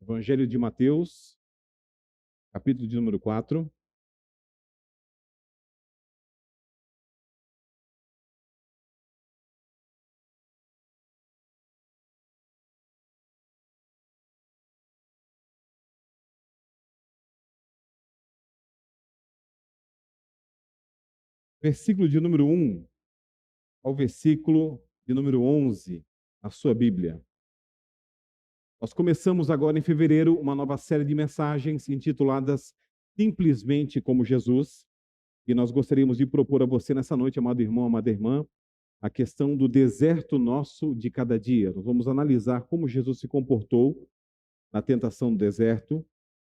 Evangelho de Mateus, capítulo de número 4. Versículo de número 1 ao versículo de número 11, na sua Bíblia. Nós começamos agora em fevereiro uma nova série de mensagens intituladas Simplesmente como Jesus, e nós gostaríamos de propor a você nessa noite, amado irmão, amada irmã, a questão do deserto nosso de cada dia. Nós vamos analisar como Jesus se comportou na tentação do deserto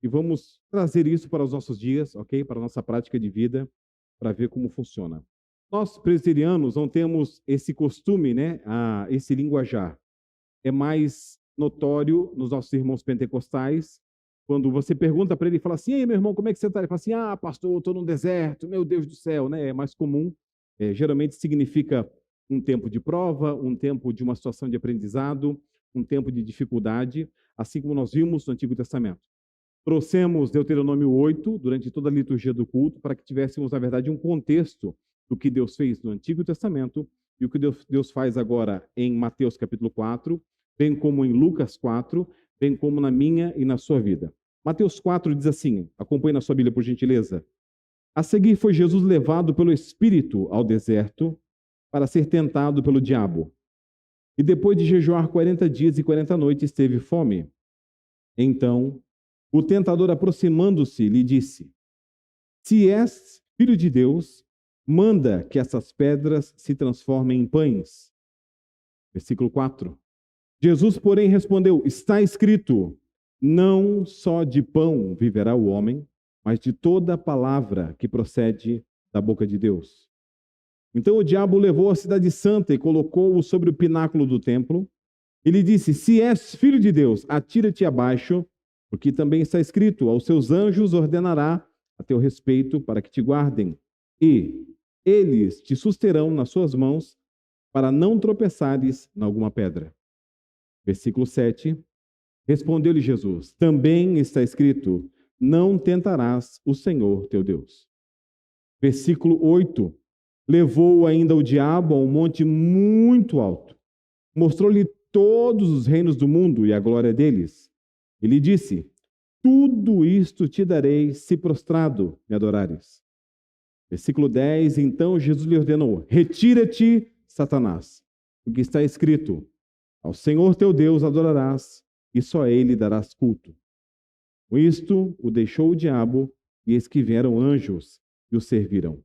e vamos trazer isso para os nossos dias, ok? Para a nossa prática de vida, para ver como funciona. Nós, presbiterianos, não temos esse costume, né? Esse linguajar. É mais notório nos nossos irmãos pentecostais, quando você pergunta para ele e fala assim: ei, meu irmão, como é que você está? Ele fala assim: ah, pastor, eu estou no deserto, meu Deus do céu, né? É mais comum. Geralmente significa um tempo de prova, um tempo de uma situação de aprendizado, um tempo de dificuldade, assim como nós vimos no Antigo Testamento. Trouxemos Deuteronômio 8 durante toda a liturgia do culto para que tivéssemos, na verdade, um contexto do que Deus fez no Antigo Testamento e o que Deus faz agora em Mateus capítulo 4, bem como em Lucas 4, bem como na minha e na sua vida. Mateus 4 diz assim, acompanhe na sua Bíblia, por gentileza. A seguir foi Jesus levado pelo Espírito ao deserto para ser tentado pelo diabo. E depois de jejuar 40 dias e 40 noites, teve fome. Então, o tentador, aproximando-se, lhe disse: se és filho de Deus, manda que essas pedras se transformem em pães. Versículo 4. Jesus, porém, respondeu: está escrito, não só de pão viverá o homem, mas de toda palavra que procede da boca de Deus. Então o diabo levou a cidade santa e colocou-o sobre o pináculo do templo. Ele disse: se és filho de Deus, atira-te abaixo, porque também está escrito, aos seus anjos ordenará a teu respeito para que te guardem, e eles te susterão nas suas mãos, para não tropeçares em alguma pedra. Versículo 7. Respondeu-lhe Jesus: também está escrito, não tentarás o Senhor teu Deus. Versículo 8. Levou ainda o diabo a um monte muito alto, mostrou-lhe todos os reinos do mundo e a glória deles. Ele disse: tudo isto te darei se prostrado me adorares. Versículo 10, então Jesus lhe ordenou: retira-te, Satanás, porque está escrito, ao Senhor teu Deus adorarás, e só a ele darás culto. Com isto, o deixou o diabo, e eis que vieram anjos e o serviram.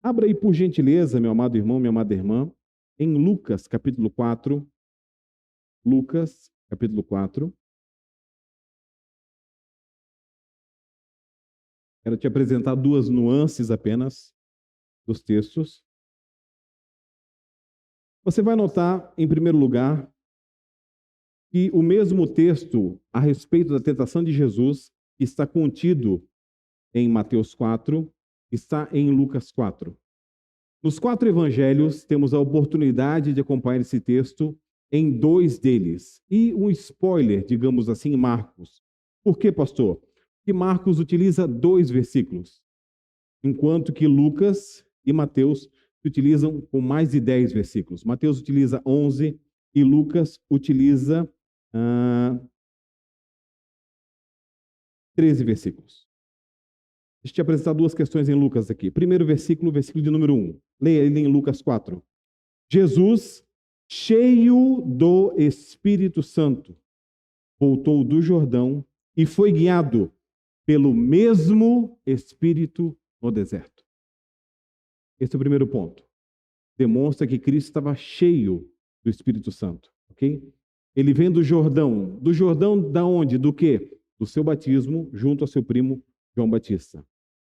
Abra aí, por gentileza, meu amado irmão, minha amada irmã, em Lucas, capítulo 4. Lucas, capítulo 4. Quero te apresentar duas nuances apenas dos textos. Você vai notar, em primeiro lugar, que o mesmo texto a respeito da tentação de Jesus, que está contido em Mateus 4, está em Lucas 4. Nos 4 evangelhos, temos a oportunidade de acompanhar esse texto em 2 deles. E um spoiler, digamos assim, em Marcos. Por quê, pastor? Porque Marcos utiliza 2 versículos, enquanto que Lucas e Mateus utilizam com mais de 10 versículos. Mateus utiliza 11 e Lucas utiliza 13 versículos. Deixa eu te apresentar 2 questões em Lucas aqui. Primeiro versículo, versículo de número 1. Leia ele em Lucas 4. Jesus, cheio do Espírito Santo, voltou do Jordão e foi guiado pelo mesmo Espírito no deserto. Esse é o primeiro ponto. Demonstra que Cristo estava cheio do Espírito Santo, ok? Ele vem do Jordão. Do Jordão da onde? Do quê? Do seu batismo junto ao seu primo João Batista.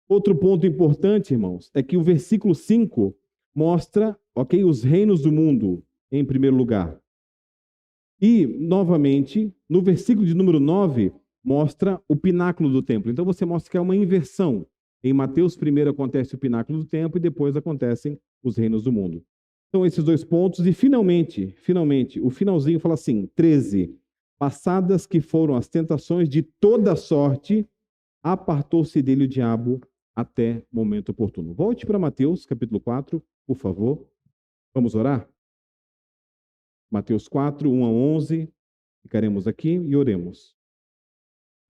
Outro ponto importante, irmãos, é que o versículo 5 mostra, ok, os reinos do mundo em primeiro lugar. E, novamente, no versículo de número 9, mostra o pináculo do templo. Então você mostra que é uma inversão. Em Mateus, primeiro acontece o pináculo do templo e depois acontecem os reinos do mundo. São esses dois pontos. E finalmente, o finalzinho fala assim, 13. Passadas que foram as tentações de toda sorte, apartou-se dele o diabo até momento oportuno. Volte para Mateus, capítulo 4, por favor. Vamos orar? Mateus 4, 1 a 11. Ficaremos aqui e oremos.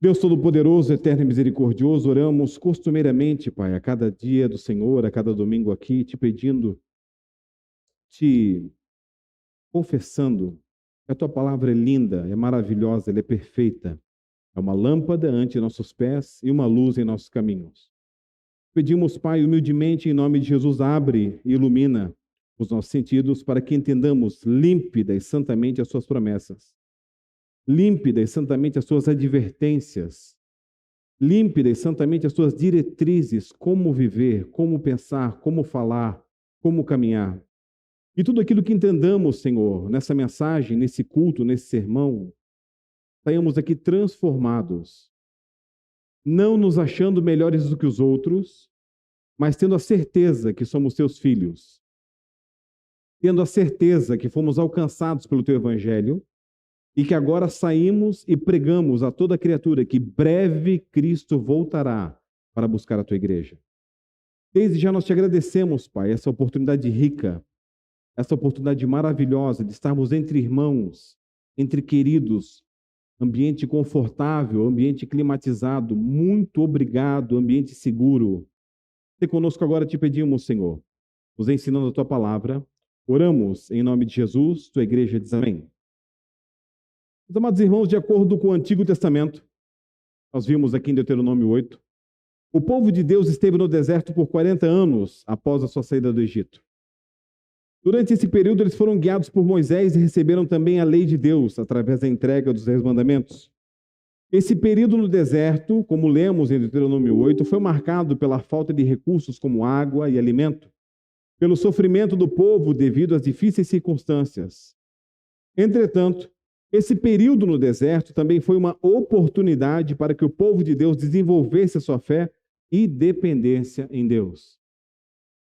Deus Todo-Poderoso, Eterno e Misericordioso, oramos costumeiramente, Pai, a cada dia do Senhor, a cada domingo aqui, te pedindo, te confessando que a tua palavra é linda, é maravilhosa, ela é perfeita. É uma lâmpada ante nossos pés e uma luz em nossos caminhos. Pedimos, Pai, humildemente, em nome de Jesus, abre e ilumina os nossos sentidos para que entendamos límpida e santamente as suas promessas, límpida e santamente as suas advertências, límpida e santamente as suas diretrizes, como viver, como pensar, como falar, como caminhar. E tudo aquilo que entendamos, Senhor, nessa mensagem, nesse culto, nesse sermão, saímos aqui transformados, não nos achando melhores do que os outros, mas tendo a certeza que somos teus filhos, tendo a certeza que fomos alcançados pelo teu evangelho e que agora saímos e pregamos a toda criatura que breve Cristo voltará para buscar a tua igreja. Desde já nós te agradecemos, Pai, essa oportunidade rica, essa oportunidade maravilhosa de estarmos entre irmãos, entre queridos, ambiente confortável, ambiente climatizado. Muito obrigado, ambiente seguro. E conosco agora te pedimos, Senhor, nos ensinando a tua palavra. Oramos em nome de Jesus, tua igreja diz amém. Meus amados irmãos, de acordo com o Antigo Testamento, nós vimos aqui em Deuteronômio 8, o povo de Deus esteve no deserto por 40 anos após a sua saída do Egito. Durante esse período, eles foram guiados por Moisés e receberam também a lei de Deus, através da entrega dos 10 mandamentos. Esse período no deserto, como lemos em Deuteronômio 8, foi marcado pela falta de recursos como água e alimento, pelo sofrimento do povo devido às difíceis circunstâncias. Entretanto, esse período no deserto também foi uma oportunidade para que o povo de Deus desenvolvesse a sua fé e dependência em Deus.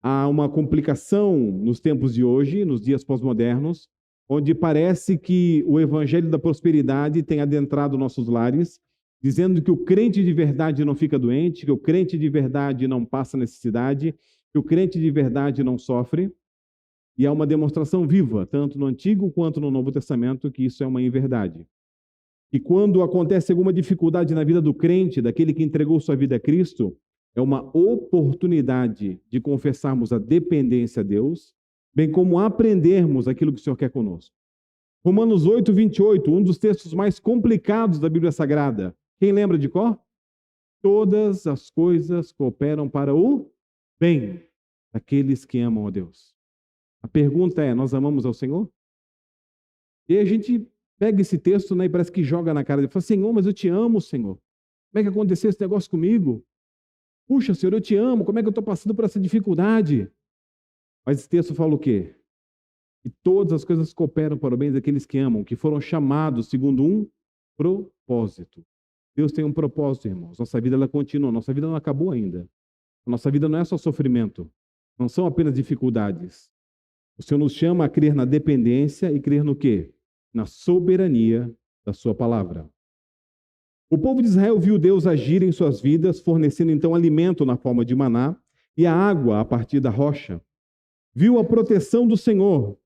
Há uma complicação nos tempos de hoje, nos dias pós-modernos, onde parece que o evangelho da prosperidade tem adentrado nossos lares, dizendo que o crente de verdade não fica doente, que o crente de verdade não passa necessidade, que o crente de verdade não sofre. E há uma demonstração viva, tanto no Antigo quanto no Novo Testamento, que isso é uma inverdade. E quando acontece alguma dificuldade na vida do crente, daquele que entregou sua vida a Cristo, é uma oportunidade de confessarmos a dependência a Deus, bem como aprendermos aquilo que o Senhor quer conosco. Romanos 8, 28, um dos textos mais complicados da Bíblia Sagrada. Quem lembra de cor? Todas as coisas cooperam para o bem daqueles que amam a Deus. A pergunta é, nós amamos ao Senhor? E a gente pega esse texto, né, e parece que joga na cara dele. Fala, Senhor, mas eu te amo, Senhor. Como é que aconteceu esse negócio comigo? Puxa, Senhor, eu te amo. Como é que eu estou passando por essa dificuldade? Mas esse texto fala o quê? Que todas as coisas cooperam para o bem daqueles que amam, que foram chamados segundo um propósito. Deus tem um propósito, irmãos. Nossa vida, ela continua. Nossa vida não acabou ainda. Nossa vida não é só sofrimento. Não são apenas dificuldades. O Senhor nos chama a crer na dependência e crer no quê? Na soberania da sua palavra. O povo de Israel viu Deus agir em suas vidas, fornecendo então alimento na forma de maná e a água a partir da rocha. Viu a proteção do Senhor.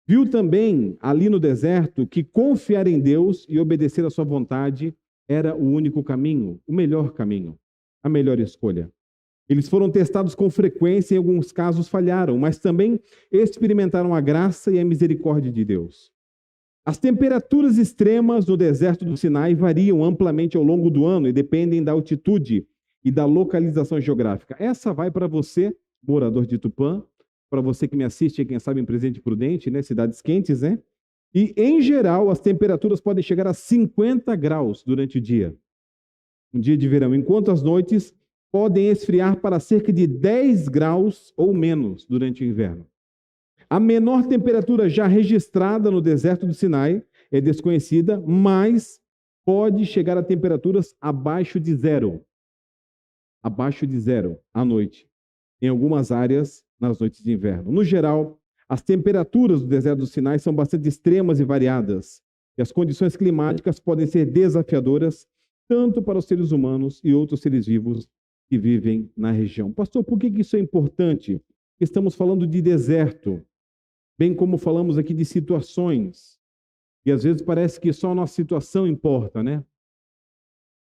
Viu também ali no deserto que confiar em Deus e obedecer à sua vontade era o único caminho, o melhor caminho, a melhor escolha. Eles foram testados com frequência e em alguns casos falharam, mas também experimentaram a graça e a misericórdia de Deus. As temperaturas extremas no deserto do Sinai variam amplamente ao longo do ano e dependem da altitude e da localização geográfica. Essa vai para você, morador de Tupã, para você que me assiste, quem sabe em Presidente Prudente, né? Cidades quentes, né? E, em geral, as temperaturas podem chegar a 50 graus durante o dia. Um dia de verão, enquanto as noites podem esfriar para cerca de 10 graus ou menos durante o inverno. A menor temperatura já registrada no deserto do Sinai é desconhecida, mas pode chegar a temperaturas abaixo de zero. Abaixo de zero à noite, em algumas áreas nas noites de inverno. No geral, As temperaturas do deserto do Sinai são bastante extremas e variadas, e as condições climáticas podem ser desafiadoras tanto para os seres humanos e outros seres vivos que vivem na região. Pastor, por que isso é importante? Estamos falando de deserto, bem como falamos aqui de situações, e às vezes parece que só a nossa situação importa, né?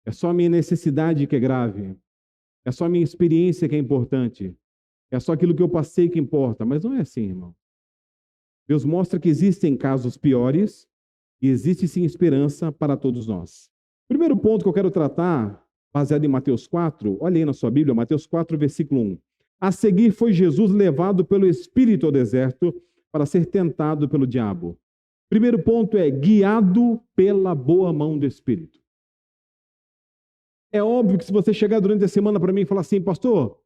É só a minha necessidade que é grave, é só a minha experiência que é importante, é só aquilo que eu passei que importa, mas não é assim, irmão. Deus mostra que existem casos piores e existe sim esperança para todos nós. Primeiro ponto que eu quero tratar, baseado em Mateus 4, olha aí na sua Bíblia, Mateus 4, versículo 1. A seguir foi Jesus levado pelo Espírito ao deserto para ser tentado pelo diabo. Primeiro ponto é guiado pela boa mão do Espírito. É óbvio que se você chegar durante a semana para mim e falar assim, pastor,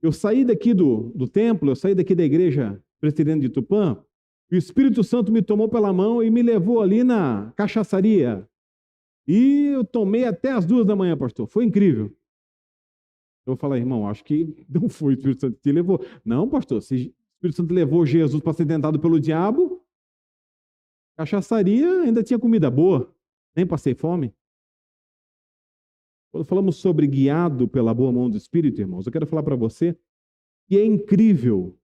eu saí daqui do templo, eu saí daqui da igreja presbiteriana de Tupã, e o Espírito Santo me tomou pela mão e me levou ali na cachaçaria. E eu tomei até as 2 da manhã, pastor. Foi incrível. Eu vou falar, irmão, acho que não foi o Espírito Santo que te levou. Não, pastor, se o Espírito Santo levou Jesus para ser tentado pelo diabo, cachaçaria ainda tinha comida boa, nem passei fome. Quando falamos sobre guiado pela boa mão do Espírito, irmãos, eu quero falar para você que é incrível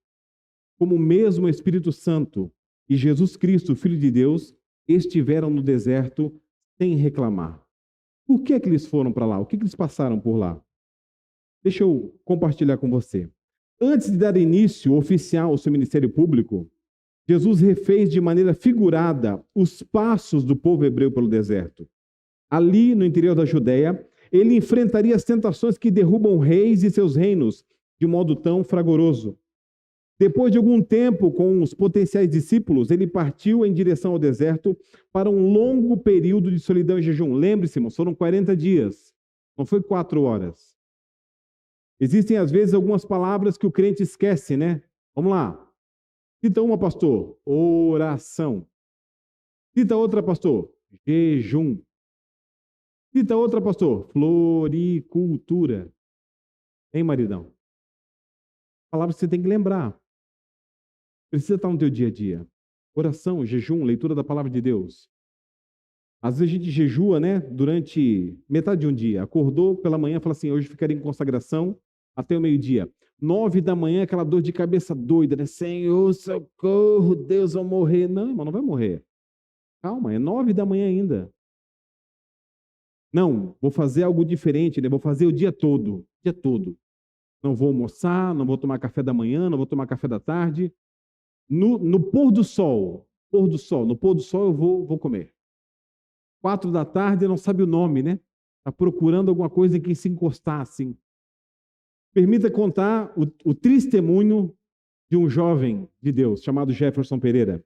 como mesmo o Espírito Santo e Jesus Cristo, Filho de Deus, estiveram no deserto sem reclamar. Por que eles foram para lá? O que eles passaram por lá? Deixa eu compartilhar com você. Antes de dar início oficial ao seu ministério público, Jesus refez de maneira figurada os passos do povo hebreu pelo deserto. Ali, no interior da Judéia, ele enfrentaria as tentações que derrubam reis e seus reinos de modo tão fragoroso. Depois de algum tempo com os potenciais discípulos, ele partiu em direção ao deserto para um longo período de solidão e jejum. Lembre-se, irmãos, foram 40 dias, não foi 4 horas. Existem, às vezes, algumas palavras que o crente esquece, né? Vamos lá. Cita uma, pastor, oração. Cita outra, pastor, jejum. Cita outra, pastor, floricultura. Hein, maridão? Palavras que você tem que lembrar. Precisa estar no teu dia a dia. Oração, jejum, leitura da palavra de Deus. Às vezes a gente jejua, né? Durante metade de um dia. Acordou pela manhã e fala assim, hoje ficarei em consagração até o meio-dia. 9 da manhã, aquela dor de cabeça doida, né? Senhor, socorro, Deus, vai morrer. Não, irmão, não vai morrer. Calma, é 9 da manhã ainda. Não, vou fazer algo diferente, né? Vou fazer o dia todo. Dia todo. Não vou almoçar, não vou tomar café da manhã, não vou tomar café da tarde. No pôr do sol, no pôr do sol eu vou comer. 4 da tarde, não sabe o nome, né? Está procurando alguma coisa em que se encostar, assim. Permita contar o testemunho de um jovem de Deus, chamado Jefferson Pereira,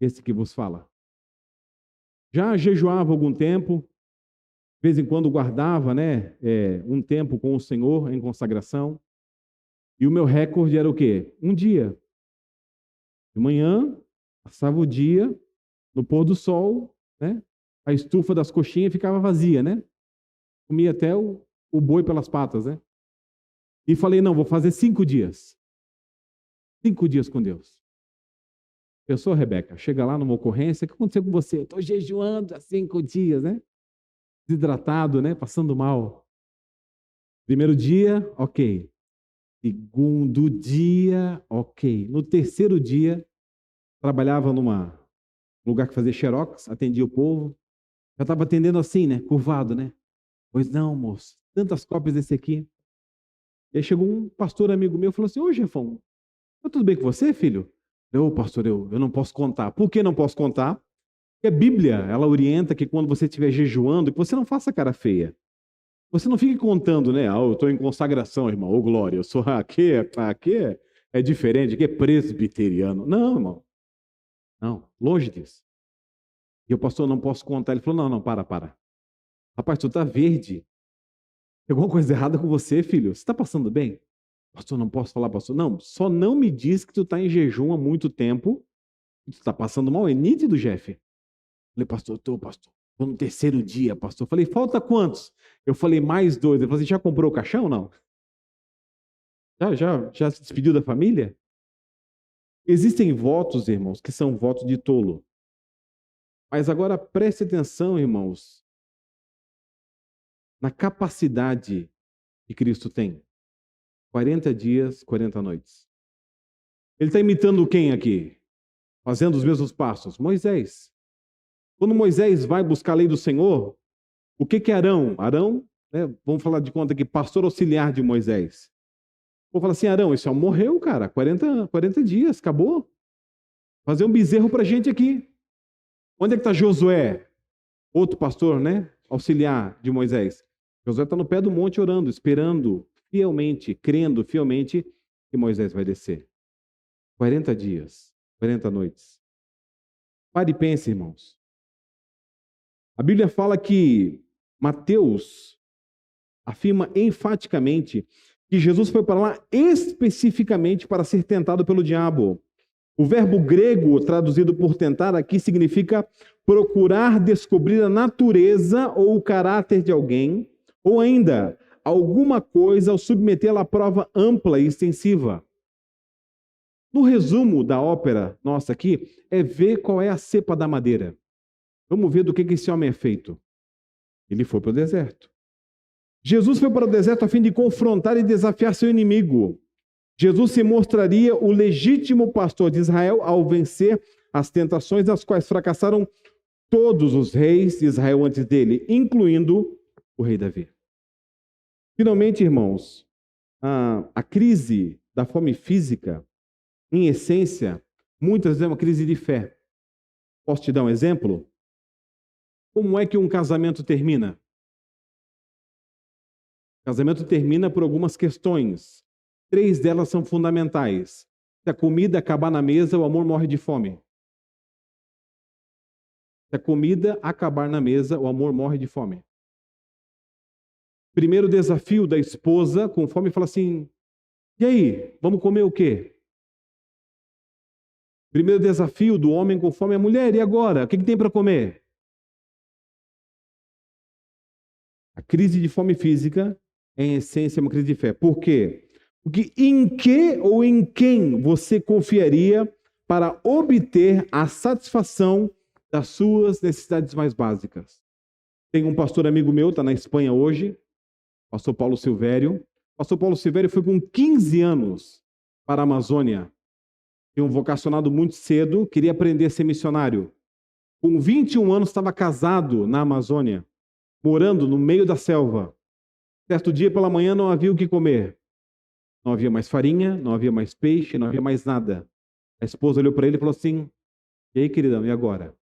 esse que vos fala. Já jejuava algum tempo, de vez em quando guardava, né, um tempo com o Senhor em consagração, e o meu recorde era o quê? Um dia. De manhã, passava o dia, no pôr do sol, né? A estufa das coxinhas ficava vazia, né? Comia até o boi pelas patas, né? E falei, não, vou fazer 5 dias. 5 dias com Deus. Pensou, Rebeca? Chega lá numa ocorrência, o que aconteceu com você? Estou jejuando há 5 dias, né? Desidratado, né? Passando mal. Primeiro dia, ok. Segundo dia, ok. No terceiro dia, trabalhava num lugar que fazia xerox, atendia o povo. Já estava atendendo assim, né? Curvado, né? Pois não, moço. Tantas cópias desse aqui. E aí chegou um pastor amigo meu e falou assim, ô Jefão, tá tudo bem com você, filho? Eu, pastor, eu não posso contar. Por que não posso contar? Porque a Bíblia, ela orienta que quando você estiver jejuando, que você não faça cara feia. Você não fique contando, né? Ah, eu estou em consagração, irmão. Ô, glória, eu sou aqui é diferente, aqui é presbiteriano. Não, irmão. Não, longe disso. E o pastor, não posso contar. Ele falou, não, para. Rapaz, tu tá verde. Tem alguma coisa errada com você, filho? Você está passando bem? Pastor, não posso falar, pastor. Não, só não me diz que tu está em jejum há muito tempo. Tu está passando mal, é nítido, Jeff. Falei, pastor. Estou no terceiro dia, pastor. Falei, falta quantos? Eu falei, mais 2. Ele falou assim, já comprou o caixão ou não? Já se despediu da família? Existem votos, irmãos, que são votos de tolo. Mas agora preste atenção, irmãos, na capacidade que Cristo tem. 40 dias, 40 noites. Ele está imitando quem aqui? Fazendo os mesmos passos? Moisés. Quando Moisés vai buscar a lei do Senhor, o que é Arão? Arão, né, vamos falar de conta aqui, pastor auxiliar de Moisés. Vou falar assim, Arão, esse homem morreu, cara, 40 dias, acabou. Fazer um bezerro para a gente aqui. Onde é que está Josué? Outro pastor, né? Auxiliar de Moisés. Josué está no pé do monte orando, esperando fielmente, crendo fielmente que Moisés vai descer. 40 dias, 40 noites. Pare e pense, irmãos. A Bíblia fala que Mateus afirma enfaticamente que Jesus foi para lá especificamente para ser tentado pelo diabo. O verbo grego traduzido por tentar aqui significa procurar descobrir a natureza ou o caráter de alguém, ou ainda alguma coisa ao submetê-la à prova ampla e extensiva. No resumo da ópera nossa aqui, é ver qual é a cepa da madeira. Vamos ver do que esse homem é feito. Ele foi para o deserto. Jesus foi para o deserto a fim de confrontar e desafiar seu inimigo. Jesus se mostraria o legítimo pastor de Israel ao vencer as tentações das quais fracassaram todos os reis de Israel antes dele, incluindo o rei Davi. Finalmente, irmãos, a crise da fome física, em essência, muitas vezes é uma crise de fé. Posso te dar um exemplo? Como é que um casamento termina? O casamento termina por algumas questões. 3 delas são fundamentais. Se a comida acabar na mesa, o amor morre de fome. Se a comida acabar na mesa, o amor morre de fome. Primeiro desafio da esposa com fome, fala assim, e aí, vamos comer o quê? Primeiro desafio do homem com fome é a mulher, e agora? O que tem para comer? A crise de fome física, em essência, é uma crise de fé. Por quê? Porque em que ou em quem você confiaria para obter a satisfação das suas necessidades mais básicas? Tem um pastor amigo meu, está na Espanha hoje, pastor Paulo Silvério. Pastor Paulo Silvério foi com 15 anos para a Amazônia. Tinha um vocacionado muito cedo, queria aprender a ser missionário. Com 21 anos estava casado na Amazônia, morando no meio da selva. Certo dia pela manhã não havia o que comer. Não havia mais farinha, não havia mais peixe, não havia mais nada. A esposa olhou para ele e falou assim, e aí, queridão, e agora?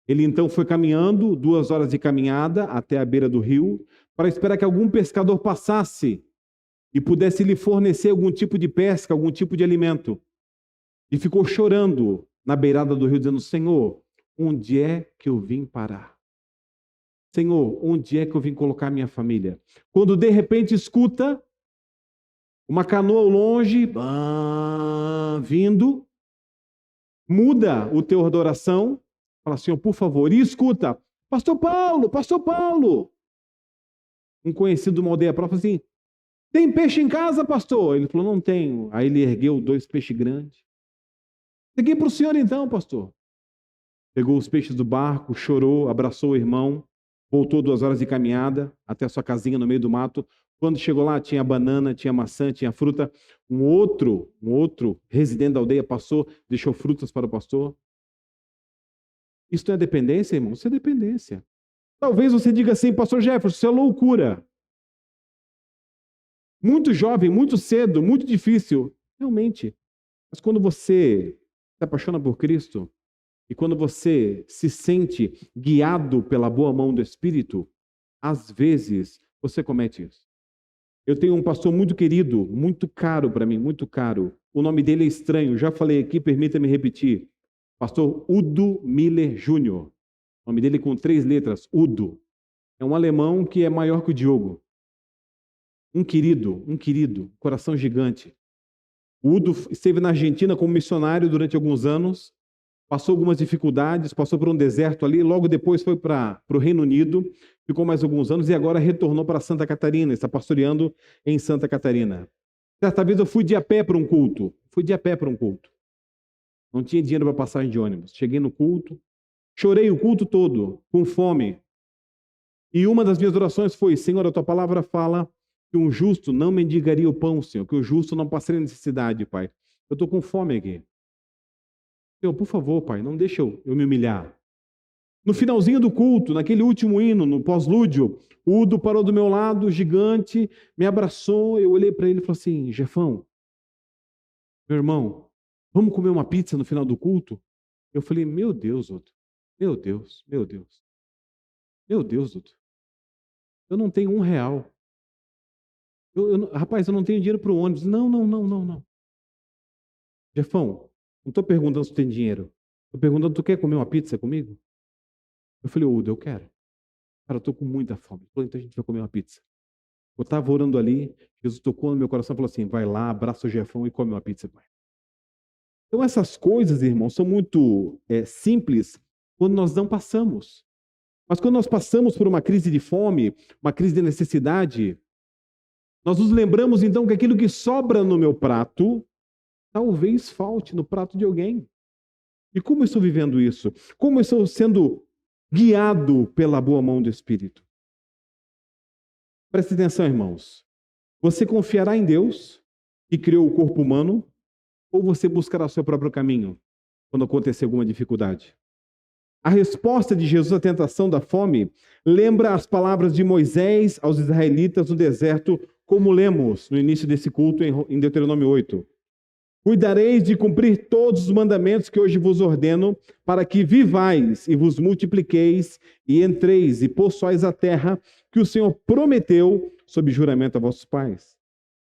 Ele então foi caminhando, 2 horas de caminhada até a beira do rio, para esperar que algum pescador passasse e pudesse lhe fornecer algum tipo de pesca, algum tipo de alimento. E ficou chorando na beirada do rio, dizendo, Senhor, onde é que eu vim parar? Senhor, onde é que eu vim colocar minha família? Quando de repente escuta uma canoa ao longe, vindo, muda o teor da oração, fala, Senhor, por favor, e escuta, Pastor Paulo. Um conhecido de uma aldeia próxima, assim, tem peixe em casa, pastor? Ele falou, não tenho. Aí ele ergueu 2 peixes grandes. Peguei para o senhor então, pastor. Pegou os peixes do barco, chorou, abraçou o irmão, voltou 2 horas de caminhada até a sua casinha no meio do mato. Quando chegou lá, tinha banana, tinha maçã, tinha fruta. Um outro residente da aldeia passou, deixou frutas para o pastor. Isso não é dependência, irmão? Isso é dependência. Talvez você diga assim, pastor Jefferson, isso é loucura. Muito jovem, muito cedo, muito difícil. Realmente. Mas quando você se apaixona por Cristo e quando você se sente guiado pela boa mão do Espírito, às vezes você comete isso. Eu tenho um pastor muito querido, muito caro para mim, muito caro. O nome dele é estranho, já falei aqui, permita-me repetir. Pastor Udo Miller Jr. O nome dele com 3 letras, Udo. É um alemão que é maior que o Diogo. Um querido, coração gigante. O Udo esteve na Argentina como missionário durante alguns anos, passou algumas dificuldades, passou por um deserto ali, logo depois foi para o Reino Unido, ficou mais alguns anos e agora retornou para Santa Catarina, está pastoreando em Santa Catarina. Certa vez eu fui de a pé para um culto. Não tinha dinheiro para passagem de ônibus. Cheguei no culto, chorei o culto todo, com fome. E uma das minhas orações foi: Senhor, a tua palavra fala que um justo não mendigaria o pão, Senhor, que o justo não passaria necessidade, Pai. Eu estou com fome aqui. Senhor, por favor, Pai, não deixa eu me humilhar. No finalzinho do culto, naquele último hino, no pós-lúdio, o Udo parou do meu lado, gigante, me abraçou, eu olhei para ele e falei assim: Jefão, meu irmão, vamos comer uma pizza no final do culto? Eu falei: meu Deus, Udo, meu Deus, meu Deus, meu Deus, Udo, eu não tenho R$ 1. Rapaz, eu não tenho dinheiro para o ônibus. Não, não, não, não, não. Jefão, não estou perguntando se tu tem dinheiro. Estou perguntando, tu quer comer uma pizza comigo? Eu falei: Udo, eu quero. Cara, eu estou com muita fome. Ele falou: então a gente vai comer uma pizza. Eu estava orando ali, Jesus tocou no meu coração e falou assim: vai lá, abraça o Jefão e come uma pizza, pai. Então essas coisas, irmãos, são muito simples quando nós não passamos. Mas quando nós passamos por uma crise de fome, uma crise de necessidade, nós nos lembramos então que aquilo que sobra no meu prato, talvez falte no prato de alguém. E como eu estou vivendo isso? Como eu estou sendo guiado pela boa mão do Espírito? Preste atenção, irmãos. Você confiará em Deus, que criou o corpo humano, ou você buscará o seu próprio caminho quando acontecer alguma dificuldade? A resposta de Jesus à tentação da fome lembra as palavras de Moisés aos israelitas no deserto, como lemos no início desse culto em Deuteronômio 8. Cuidareis de cumprir todos os mandamentos que hoje vos ordeno, para que vivais e vos multipliqueis e entreis e possuais a terra que o Senhor prometeu sob juramento a vossos pais.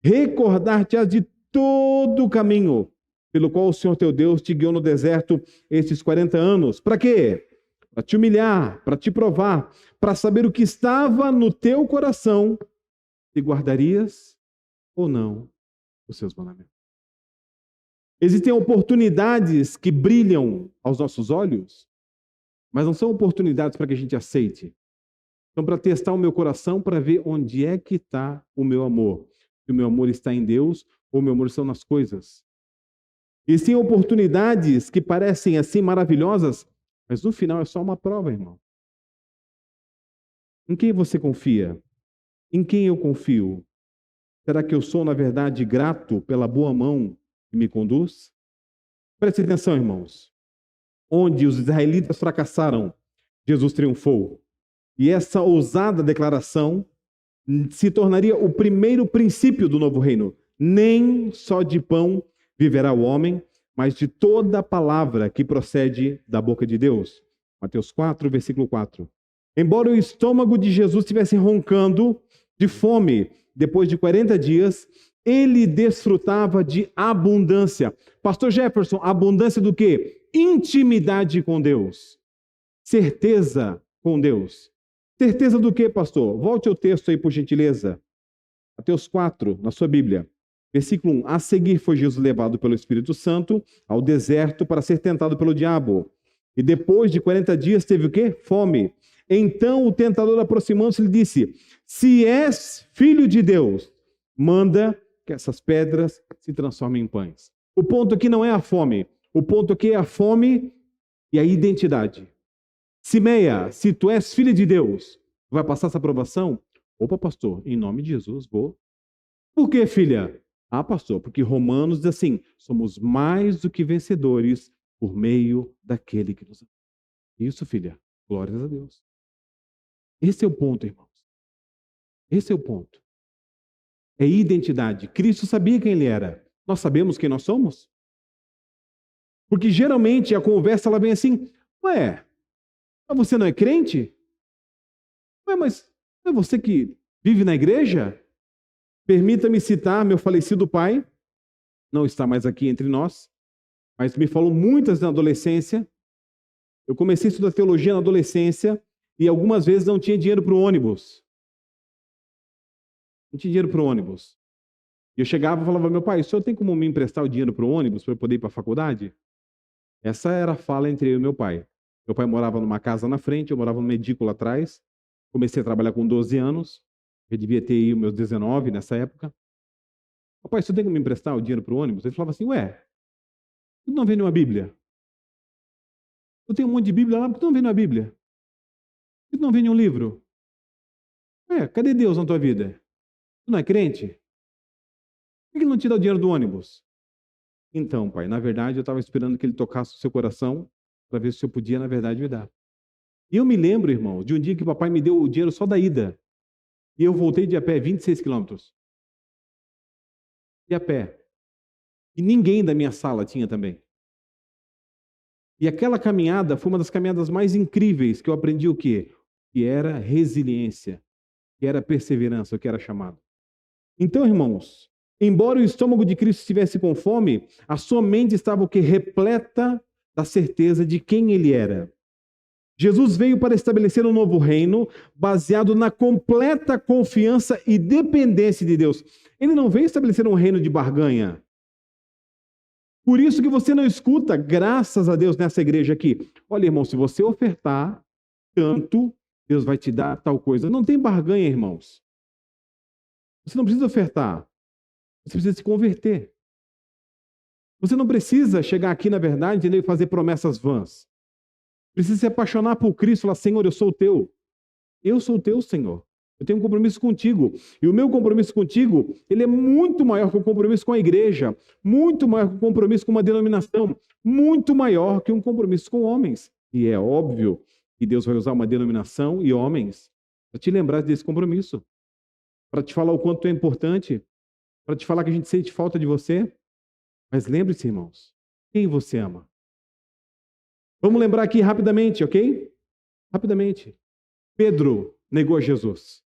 Recordar-te-ás de todo o caminho pelo qual o Senhor teu Deus te guiou no deserto estes 40 anos. Para quê? Para te humilhar, para te provar, para saber o que estava no teu coração, se guardarias ou não os seus mandamentos. Existem oportunidades que brilham aos nossos olhos, mas não são oportunidades para que a gente aceite. São para testar o meu coração, para ver onde é que está o meu amor. Se o meu amor está em Deus ou o meu amor está nas coisas. Existem oportunidades que parecem assim maravilhosas, mas no final é só uma prova, irmão. Em quem você confia? Em quem eu confio? Será que eu sou, na verdade, grato pela boa mão que me conduz? Preste atenção, irmãos. Onde os israelitas fracassaram, Jesus triunfou. E essa ousada declaração se tornaria o primeiro princípio do novo reino. Nem só de pão viverá o homem, mas de toda palavra que procede da boca de Deus. Mateus 4, versículo 4. Embora o estômago de Jesus estivesse roncando de fome depois de 40 dias, ele desfrutava de abundância. Pastor Jefferson, abundância do quê? Intimidade com Deus. Certeza com Deus. Certeza do quê, pastor? Volte ao texto aí, por gentileza. Mateus 4, na sua Bíblia. Versículo 1. A seguir foi Jesus levado pelo Espírito Santo ao deserto para ser tentado pelo diabo. E depois de 40 dias teve o quê? Fome. Então o tentador, aproximando-se, lhe disse: se és filho de Deus, manda que essas pedras se transformem em pães. O ponto aqui não é a fome. O ponto aqui é a fome e a identidade. Simeia, se tu és filho de Deus, vai passar essa aprovação? Opa, pastor, em nome de Jesus, vou. Por que, filha? Ah, pastor, porque Romanos diz assim: somos mais do que vencedores por meio daquele que nos ama. Isso, filha, glórias a Deus. Esse é o ponto, irmãos. Esse é o ponto. É identidade. Cristo sabia quem ele era. Nós sabemos quem nós somos? Porque geralmente a conversa ela vem assim: ué, mas você não é crente? Ué, mas é você que vive na igreja? Permita-me citar meu falecido pai, não está mais aqui entre nós, mas me falou muitas na adolescência. Eu comecei a estudar teologia na adolescência e algumas vezes não tinha dinheiro para o ônibus. Não tinha dinheiro para o ônibus. E eu chegava e falava: meu pai, o senhor tem como me emprestar o dinheiro para o ônibus para eu poder ir para a faculdade? Essa era a fala entre eu e meu pai. Meu pai morava numa casa na frente, eu morava numa edícula atrás. Comecei a trabalhar com 12 anos. Eu devia ter aí os meus 19 nessa época. Papai, você tem como me emprestar o dinheiro para o ônibus? Ele falava assim: ué, tu não vê nenhuma Bíblia? Eu tenho um monte de Bíblia lá, por que tu não vê nenhuma Bíblia? Por que tu não vê nenhum livro? Cadê Deus na tua vida? Tu não é crente? Por que ele não te dá o dinheiro do ônibus? Então, pai, na verdade eu estava esperando que ele tocasse o seu coração para ver se eu podia, na verdade, me dar. E eu me lembro, irmão, de um dia que o papai me deu o dinheiro só da ida. E eu voltei de a pé 26 quilômetros. De a pé. E ninguém da minha sala tinha também. E aquela caminhada foi uma das caminhadas mais incríveis que eu aprendi o quê? Que era resiliência, que era perseverança, o que era chamado. Então, irmãos, embora o estômago de Cristo estivesse com fome, a sua mente estava o quê? Repleta da certeza de quem ele era. Jesus veio para estabelecer um novo reino baseado na completa confiança e dependência de Deus. Ele não veio estabelecer um reino de barganha. Por isso que você não escuta, graças a Deus, nessa igreja aqui. Olha, irmão, se você ofertar tanto, Deus vai te dar tal coisa. Não tem barganha, irmãos. Você não precisa ofertar. Você precisa se converter. Você não precisa chegar aqui, na verdade, entendeu? E fazer promessas vãs. Precisa se apaixonar por Cristo e falar, Senhor, eu sou o teu. Eu sou o teu, Senhor. Eu tenho um compromisso contigo. E o meu compromisso contigo, ele é muito maior que o compromisso com a igreja, muito maior que o compromisso com uma denominação, muito maior que um compromisso com homens. E é óbvio que Deus vai usar uma denominação e homens para te lembrar desse compromisso, para te falar o quanto é importante, para te falar que a gente sente falta de você. Mas lembre-se, irmãos, quem você ama? Vamos lembrar aqui rapidamente, ok? Rapidamente. Pedro negou Jesus.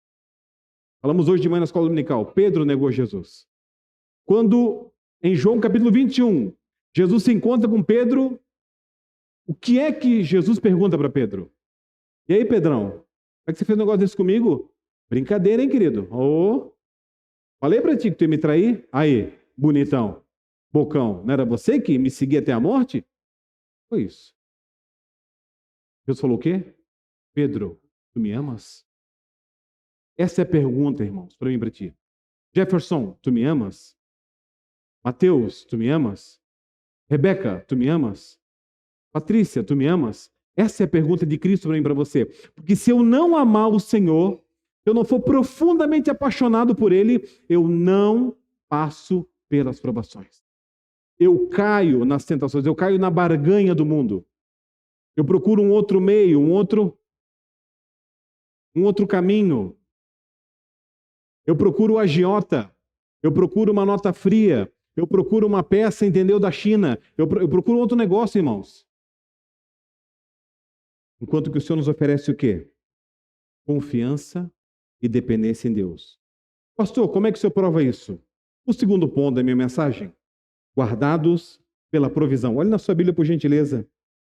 Falamos hoje de manhã na escola dominical. Pedro negou Jesus. Quando, em João capítulo 21, Jesus se encontra com Pedro, o que é que Jesus pergunta para Pedro? E aí, Pedrão, como é que você fez um negócio desse comigo? Brincadeira, hein, querido? Falei para ti que tu ia me trair? Aí, bonitão, bocão, não era você que me seguia até a morte? Foi isso. Jesus falou o quê? Pedro, tu me amas? Essa é a pergunta, irmãos, para mim e para ti. Jefferson, tu me amas? Mateus, tu me amas? Rebeca, tu me amas? Patrícia, tu me amas? Essa é a pergunta de Cristo para mim e para você. Porque se eu não amar o Senhor, se eu não for profundamente apaixonado por Ele, eu não passo pelas provações. Eu caio nas tentações, eu caio na barganha do mundo. Eu procuro um outro meio, um outro caminho. Eu procuro o agiota, eu procuro uma nota fria, eu procuro uma peça, entendeu, da China, eu procuro outro negócio, irmãos. Enquanto que o Senhor nos oferece o quê? Confiança e dependência em Deus. Pastor, como é que o Senhor prova isso? O segundo ponto da minha mensagem, guardados pela provisão. Olhe na sua Bíblia, por gentileza.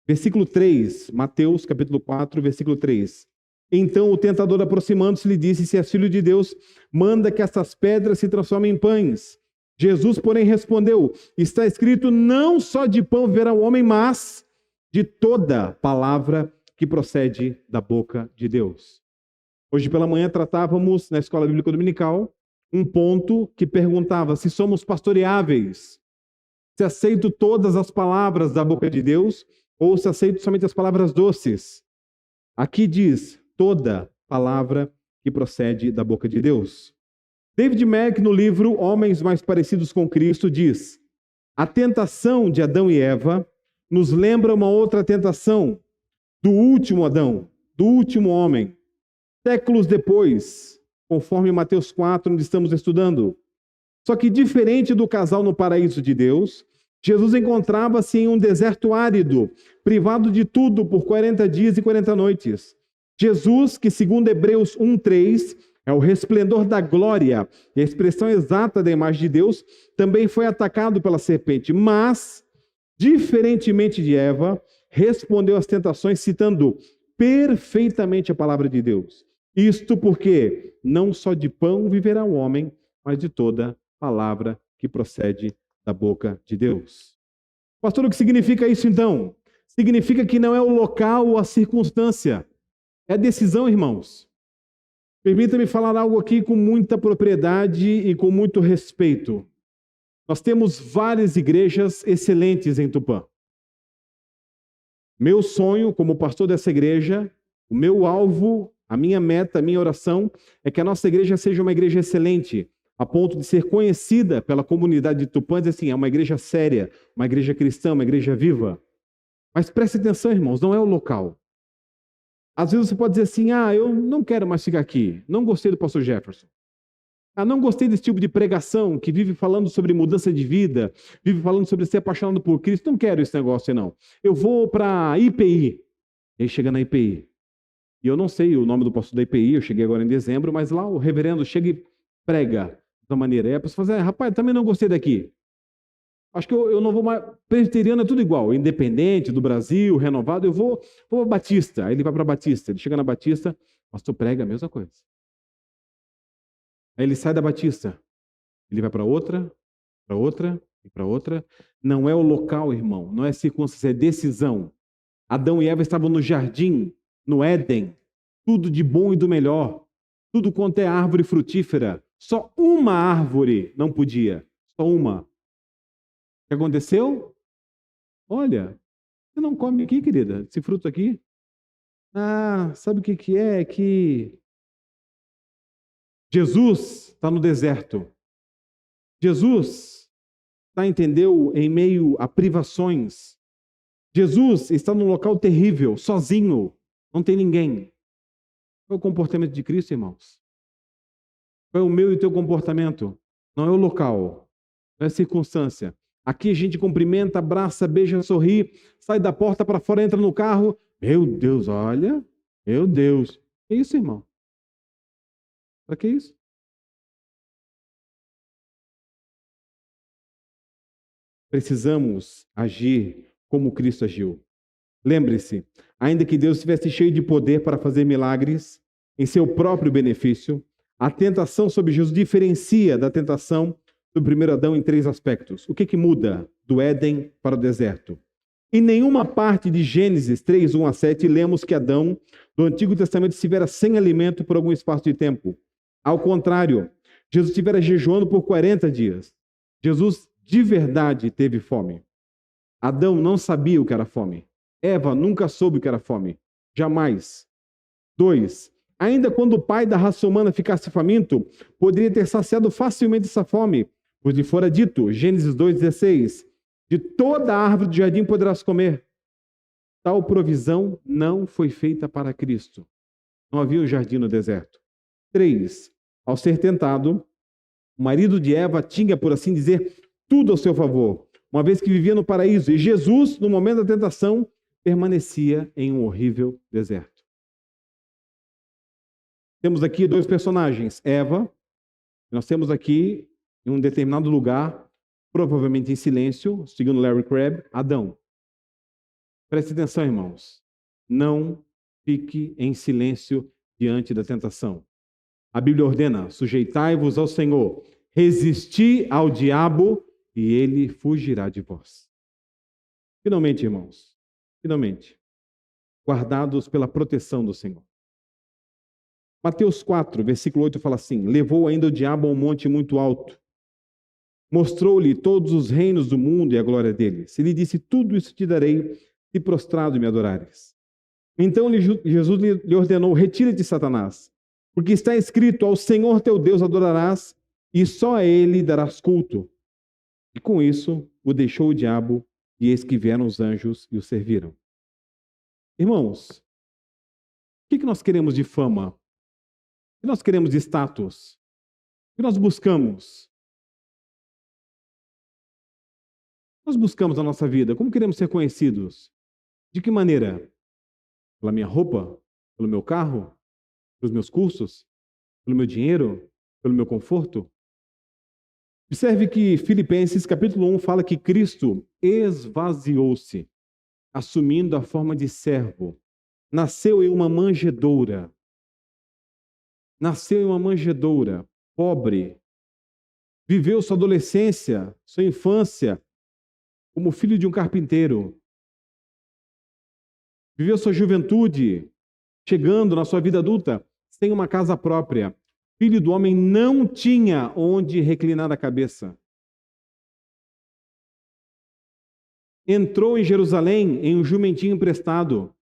Versículo 3, Mateus capítulo 4, versículo 3. Então o tentador, aproximando-se, lhe disse, se és filho de Deus, manda que essas pedras se transformem em pães. Jesus, porém, respondeu, está escrito, não só de pão viverá o homem, mas de toda palavra que procede da boca de Deus. Hoje pela manhã tratávamos, na Escola Bíblica Dominical, um ponto que perguntava se somos pastoreáveis, se aceito todas as palavras da boca de Deus ou se aceito somente as palavras doces. Aqui diz, toda palavra que procede da boca de Deus. David Mack, no livro Homens Mais Parecidos com Cristo, diz, a tentação de Adão e Eva nos lembra uma outra tentação do último Adão, do último homem. Séculos depois, conforme Mateus 4, onde estamos estudando. Só que diferente do casal no paraíso de Deus, Jesus encontrava-se em um deserto árido, privado de tudo por 40 dias e 40 noites. Jesus, que segundo Hebreus 1:3, é o resplendor da glória e a expressão exata da imagem de Deus, também foi atacado pela serpente, mas, diferentemente de Eva, respondeu às tentações citando perfeitamente a palavra de Deus. Isto porque não só de pão viverá o homem, mas de toda palavra que procede da boca de Deus. Pastor, o que significa isso então? Significa que não é o local ou a circunstância. É a decisão, irmãos. Permita-me falar algo aqui com muita propriedade e com muito respeito. Nós temos várias igrejas excelentes em Tupã. Meu sonho, como pastor dessa igreja, o meu alvo, a minha meta, a minha oração, é que a nossa igreja seja uma igreja excelente, a ponto de ser conhecida pela comunidade de Tupã, dizer assim, é uma igreja séria, uma igreja cristã, uma igreja viva. Mas preste atenção, irmãos, não é o local. Às vezes você pode dizer assim, eu não quero mais ficar aqui, não gostei do pastor Jefferson. Não gostei desse tipo de pregação que vive falando sobre mudança de vida, vive falando sobre ser apaixonado por Cristo. Não quero esse negócio, não. Eu vou para IPI. E aí chega na IPI. E eu não sei o nome do pastor da IPI, eu cheguei agora em dezembro, mas lá o reverendo chega e prega da maneira. E a pessoa fala, rapaz, também não gostei daqui. Acho que eu não vou mais. Presbiteriano é tudo igual. Independente do Brasil, renovado, eu vou para Batista. Aí ele vai para Batista. Ele chega na Batista, o pastor prega a mesma coisa. Aí ele sai da Batista, ele vai para outra e para outra. Não é o local, irmão, não é circunstância, é decisão. Adão e Eva estavam no jardim, no Éden, tudo de bom e do melhor, tudo quanto é árvore frutífera. Só uma árvore não podia, só uma. O que aconteceu? Olha, você não come aqui, querida, esse fruto aqui? Sabe o que é? É que Jesus está no deserto. Jesus está, entendeu, em meio a privações. Jesus está num local terrível, sozinho, não tem ninguém. Qual é o comportamento de Cristo, irmãos? Qual é o meu e o teu comportamento? Não é o local, não é a circunstância. Aqui a gente cumprimenta, abraça, beija, sorri, sai da porta para fora, entra no carro. Meu Deus, olha, meu Deus. Que isso, irmão? Para que isso? Precisamos agir como Cristo agiu. Lembre-se, ainda que Deus estivesse cheio de poder para fazer milagres em seu próprio benefício, a tentação sobre Jesus diferencia da tentação do primeiro Adão em 3 aspectos. O que muda do Éden para o deserto? Em nenhuma parte de Gênesis 3, 1 a 7, lemos que Adão, no Antigo Testamento, estivera sem alimento por algum espaço de tempo. Ao contrário, Jesus estivera jejuando por 40 dias. Jesus de verdade teve fome. Adão não sabia o que era fome. Eva nunca soube o que era fome. Jamais. 2. Ainda quando o pai da raça humana ficasse faminto, poderia ter saciado facilmente essa fome, pois lhe fora dito, Gênesis 2,16, de toda a árvore do jardim poderás comer. Tal provisão não foi feita para Cristo. Não havia um jardim no deserto. 3. Ao ser tentado, o marido de Eva tinha, por assim dizer, tudo ao seu favor, uma vez que vivia no paraíso. E Jesus, no momento da tentação, permanecia em um horrível deserto. Temos aqui 2 personagens, Eva, nós temos aqui, em um determinado lugar, provavelmente em silêncio, segundo Larry Crabb, Adão. Preste atenção, irmãos. Não fique em silêncio diante da tentação. A Bíblia ordena, sujeitai-vos ao Senhor, resisti ao diabo e ele fugirá de vós. Finalmente, irmãos, guardados pela proteção do Senhor. Mateus 4, versículo 8 fala assim, levou ainda o diabo a um monte muito alto, mostrou-lhe todos os reinos do mundo e a glória deles. Ele disse, tudo isso te darei, se prostrado me adorares. Então Jesus lhe ordenou, retira-te, Satanás, porque está escrito, ao Senhor teu Deus adorarás, e só a ele darás culto. E com isso, o deixou o diabo, e eis que vieram os anjos e o serviram. Irmãos, o que nós queremos de fama? O que nós queremos de status? O que nós buscamos? Nós buscamos na nossa vida, como queremos ser conhecidos? De que maneira? Pela minha roupa? Pelo meu carro? Pelos meus cursos? Pelo meu dinheiro? Pelo meu conforto? Observe que Filipenses capítulo 1 fala que Cristo esvaziou-se, assumindo a forma de servo. Nasceu em uma manjedoura. Pobre. Viveu sua adolescência, sua infância, como filho de um carpinteiro. Viveu sua juventude, chegando na sua vida adulta, sem uma casa própria. Filho do homem não tinha onde reclinar a cabeça. entrou em Jerusalém em um jumentinho emprestado,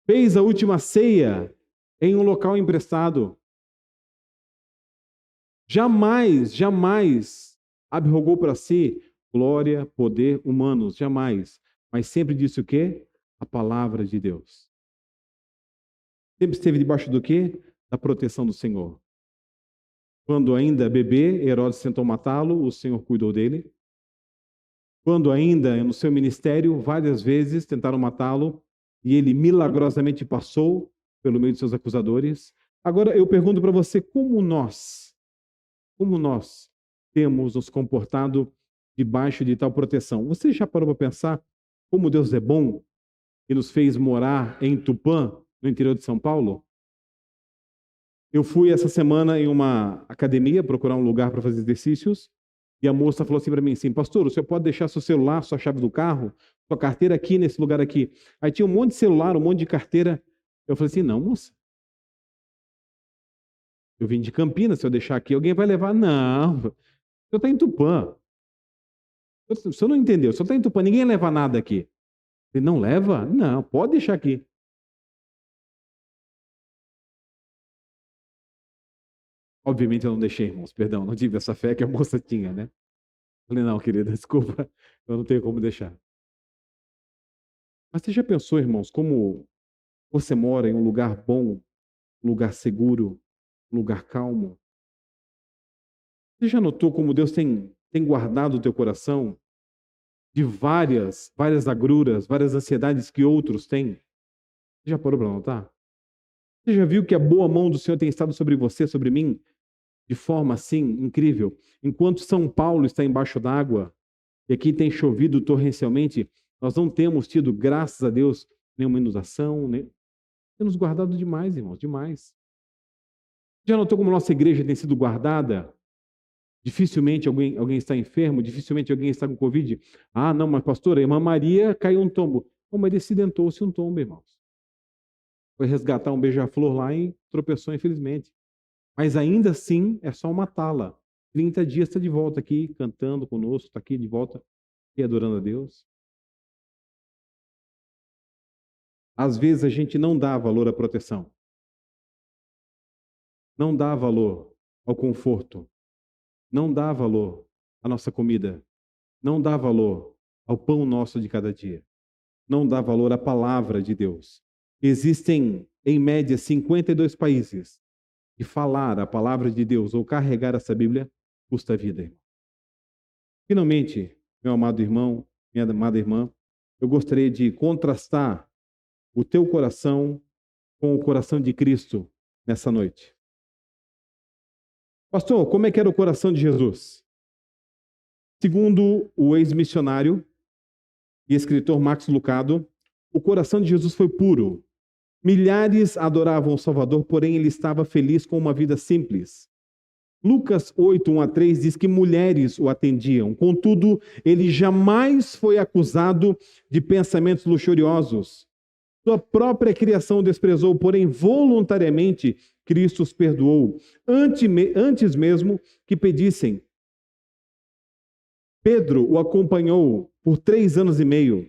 fez a última ceia em um local emprestado. Jamais abrogou para si glória, poder humanos, jamais. Mas sempre disse o quê? A palavra de Deus. Sempre esteve debaixo do quê? Da proteção do Senhor. Quando ainda bebê, Herodes tentou matá-lo, o Senhor cuidou dele. Quando ainda no seu ministério, várias vezes tentaram matá-lo, e ele milagrosamente passou pelo meio de seus acusadores. Agora eu pergunto para você, como nós temos nos comportado debaixo de tal proteção? Você já parou para pensar como Deus é bom e nos fez morar em Tupã, no interior de São Paulo? Eu fui essa semana em uma academia procurar um lugar para fazer exercícios e a moça falou assim para mim, assim, pastor, o senhor pode deixar seu celular, sua chave do carro, sua carteira aqui nesse lugar aqui. Aí tinha um monte de celular, um monte de carteira. Eu falei assim, não, moça. Eu vim de Campinas, se eu deixar aqui, alguém vai levar. Não, o senhor está em Tupã. O senhor não entendeu, o senhor está em Tupã, ninguém leva nada aqui. Ele não leva? Não, pode deixar aqui. Obviamente eu não deixei, irmãos, perdão, não tive essa fé que a moça tinha, né? Falei, não, querida, desculpa, eu não tenho como deixar. Mas você já pensou, irmãos, como você mora em um lugar bom, um lugar seguro, um lugar calmo? Você já notou como Deus tem guardado o teu coração de várias agruras, várias ansiedades que outros têm? Você já parou para notar? Você já viu que a boa mão do Senhor tem estado sobre você, sobre mim, de forma assim incrível? Enquanto São Paulo está embaixo d'água e aqui tem chovido torrencialmente, nós não temos tido, graças a Deus, nenhuma inundação, temos guardado demais, irmãos, demais. Já notou como nossa igreja tem sido guardada? Dificilmente alguém está enfermo, dificilmente alguém está com Covid. Ah, não, mas pastor, a irmã Maria caiu um tombo. Oh, mas acidentou-se um tombo, irmãos. Foi resgatar um beija-flor lá e tropeçou, infelizmente. Mas ainda assim, é só uma tala. 30 dias está de volta aqui, cantando conosco, está aqui de volta, e adorando a Deus. Às vezes a gente não dá valor à proteção. Não dá valor ao conforto. Não dá valor à nossa comida. Não dá valor ao pão nosso de cada dia. Não dá valor à palavra de Deus. Existem, em média, 52 países e falar a palavra de Deus ou carregar essa Bíblia custa a vida. Finalmente, meu amado irmão, minha amada irmã, eu gostaria de contrastar o teu coração com o coração de Cristo nessa noite. Pastor, como é que era o coração de Jesus? Segundo o ex-missionário e escritor Max Lucado, o coração de Jesus foi puro. Milhares adoravam o Salvador, porém ele estava feliz com uma vida simples. Lucas 8, 1-3 diz que mulheres o atendiam. Contudo, ele jamais foi acusado de pensamentos luxuriosos. Sua própria criação o desprezou, porém voluntariamente Cristo os perdoou, antes mesmo que pedissem. Pedro o acompanhou por 3 anos e meio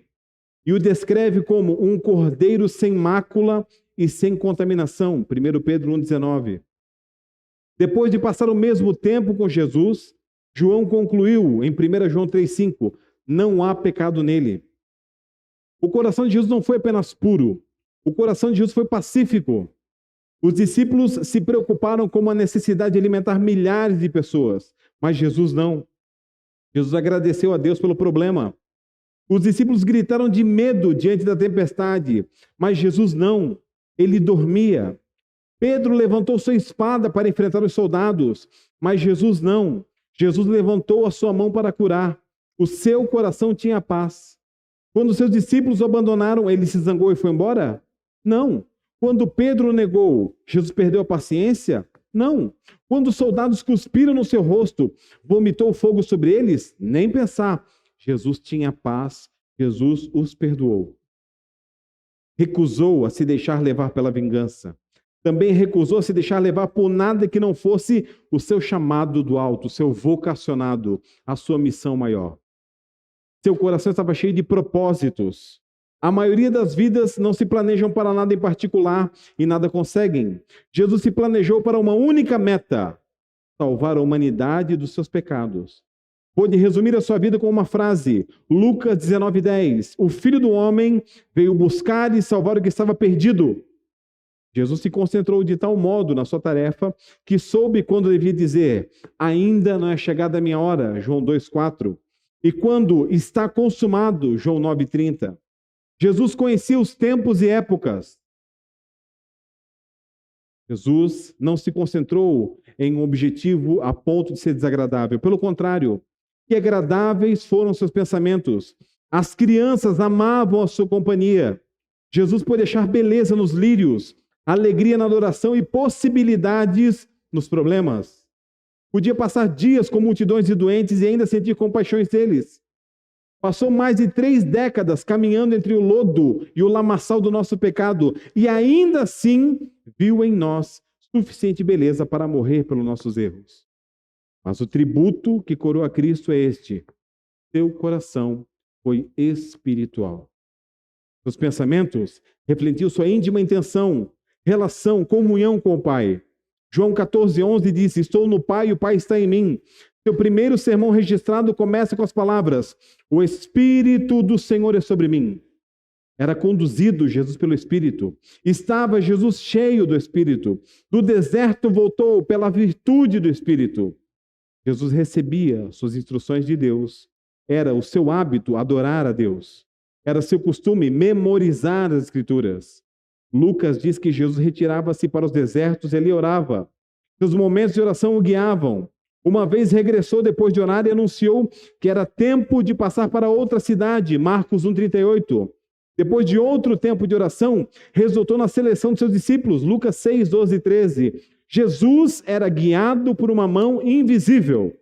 e o descreve como um cordeiro sem mácula e sem contaminação. 1 Pedro 1,19. Depois de passar o mesmo tempo com Jesus, João concluiu em 1 João 3,5, não há pecado nele. O coração de Jesus não foi apenas puro, o coração de Jesus foi pacífico. Os discípulos se preocuparam com a necessidade de alimentar milhares de pessoas, mas Jesus não. Jesus agradeceu a Deus pelo problema. Os discípulos gritaram de medo diante da tempestade, mas Jesus não. Ele dormia. Pedro levantou sua espada para enfrentar os soldados, mas Jesus não. Jesus levantou a sua mão para curar. O seu coração tinha paz. Quando seus discípulos o abandonaram, ele se zangou e foi embora? Não. Quando Pedro negou, Jesus perdeu a paciência? Não. Quando os soldados cuspiram no seu rosto, vomitou fogo sobre eles? Nem pensar. Jesus tinha paz, Jesus os perdoou. Recusou a se deixar levar pela vingança. Também recusou a se deixar levar por nada que não fosse o seu chamado do alto, o seu vocacionado, a sua missão maior. Seu coração estava cheio de propósitos. A maioria das vidas não se planejam para nada em particular e nada conseguem. Jesus se planejou para uma única meta: salvar a humanidade dos seus pecados. Pode resumir a sua vida com uma frase, Lucas 19:10. O Filho do Homem veio buscar e salvar o que estava perdido. Jesus se concentrou de tal modo na sua tarefa que soube quando devia dizer: ainda não é chegada a minha hora, João 2:4. E quando está consumado, João 9:30. Jesus conhecia os tempos e épocas. Jesus não se concentrou em um objetivo a ponto de ser desagradável. Pelo contrário, que agradáveis foram seus pensamentos. As crianças amavam a sua companhia. Jesus pôde achar beleza nos lírios, alegria na adoração e possibilidades nos problemas. Podia passar dias com multidões de doentes e ainda sentir compaixões deles. Passou mais de 3 décadas caminhando entre o lodo e o lamaçal do nosso pecado e ainda assim viu em nós suficiente beleza para morrer pelos nossos erros. Mas o tributo que coroa Cristo é este: seu coração foi espiritual. Seus pensamentos refletiam sua íntima intenção, relação, comunhão com o Pai. João 14:11 disse: estou no Pai e o Pai está em mim. Seu primeiro sermão registrado começa com as palavras: o Espírito do Senhor é sobre mim. Era conduzido Jesus pelo Espírito. Estava Jesus cheio do Espírito. Do deserto voltou pela virtude do Espírito. Jesus recebia suas instruções de Deus. Era o seu hábito adorar a Deus. Era seu costume memorizar as Escrituras. Lucas diz que Jesus retirava-se para os desertos e ali orava. Seus momentos de oração o guiavam. Uma vez regressou depois de orar e anunciou que era tempo de passar para outra cidade, Marcos 1:38. Depois de outro tempo de oração, resultou na seleção de seus discípulos, Lucas 6:12-13. Jesus era guiado por uma mão invisível.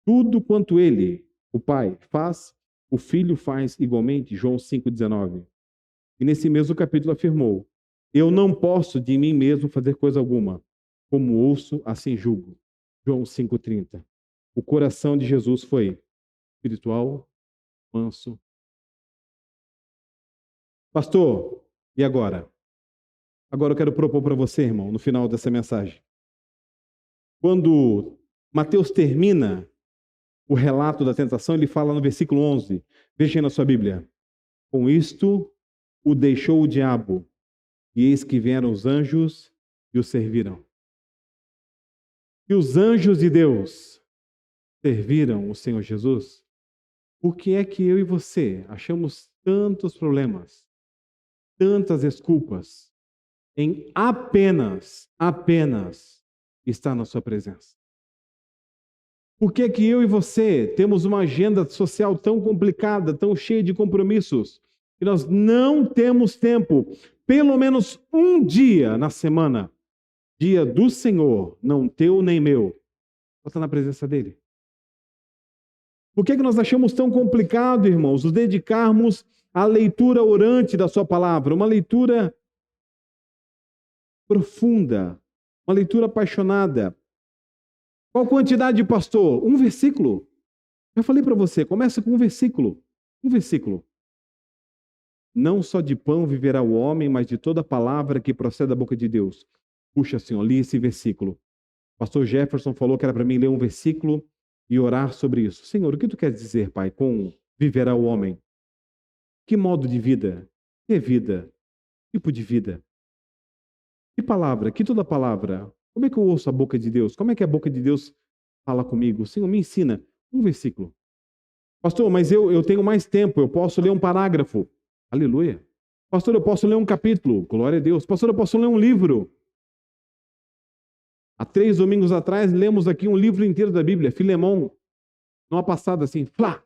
Tudo quanto ele, o Pai, faz, o Filho faz igualmente, João 5:19. E nesse mesmo capítulo afirmou: eu não posso de mim mesmo fazer coisa alguma. Como ouço, assim julgo. João 5:30. O coração de Jesus foi espiritual, manso. Pastor, e agora? Agora eu quero propor para você, irmão, no final dessa mensagem. Quando Mateus termina o relato da tentação, ele fala no versículo 11. Veja aí na sua Bíblia. Com isto o deixou o diabo, e eis que vieram os anjos e o serviram. E os anjos de Deus serviram o Senhor Jesus? Por que é que eu e você achamos tantos problemas, tantas desculpas, em apenas estar na sua presença? Por que é que eu e você temos uma agenda social tão complicada, tão cheia de compromissos, que nós não temos tempo, pelo menos um dia na semana, dia do Senhor, não teu nem meu, para estar na presença dele? Por que nós achamos tão complicado, irmãos, nos dedicarmos à leitura orante da sua palavra, uma leitura profunda, uma leitura apaixonada? Qual quantidade, pastor? Um versículo. Eu falei para você, começa com um versículo. Um versículo. Não só de pão viverá o homem, mas de toda palavra que procede da boca de Deus. Puxa, Senhor, li esse versículo. Pastor Jefferson falou que era para mim ler um versículo e orar sobre isso. Senhor, o que tu queres dizer, Pai, com viverá o homem? Que modo de vida? Que vida? Tipo de vida? Que palavra? Que toda palavra? Como é que eu ouço a boca de Deus? Como é que a boca de Deus fala comigo? Senhor, me ensina um versículo. Pastor, mas eu tenho mais tempo, eu posso ler um parágrafo. Aleluia. Pastor, eu posso ler um capítulo. Glória a Deus. Pastor, eu posso ler um livro. Há 3 domingos atrás, lemos aqui um livro inteiro da Bíblia, Filemão. Numa passada assim, flá.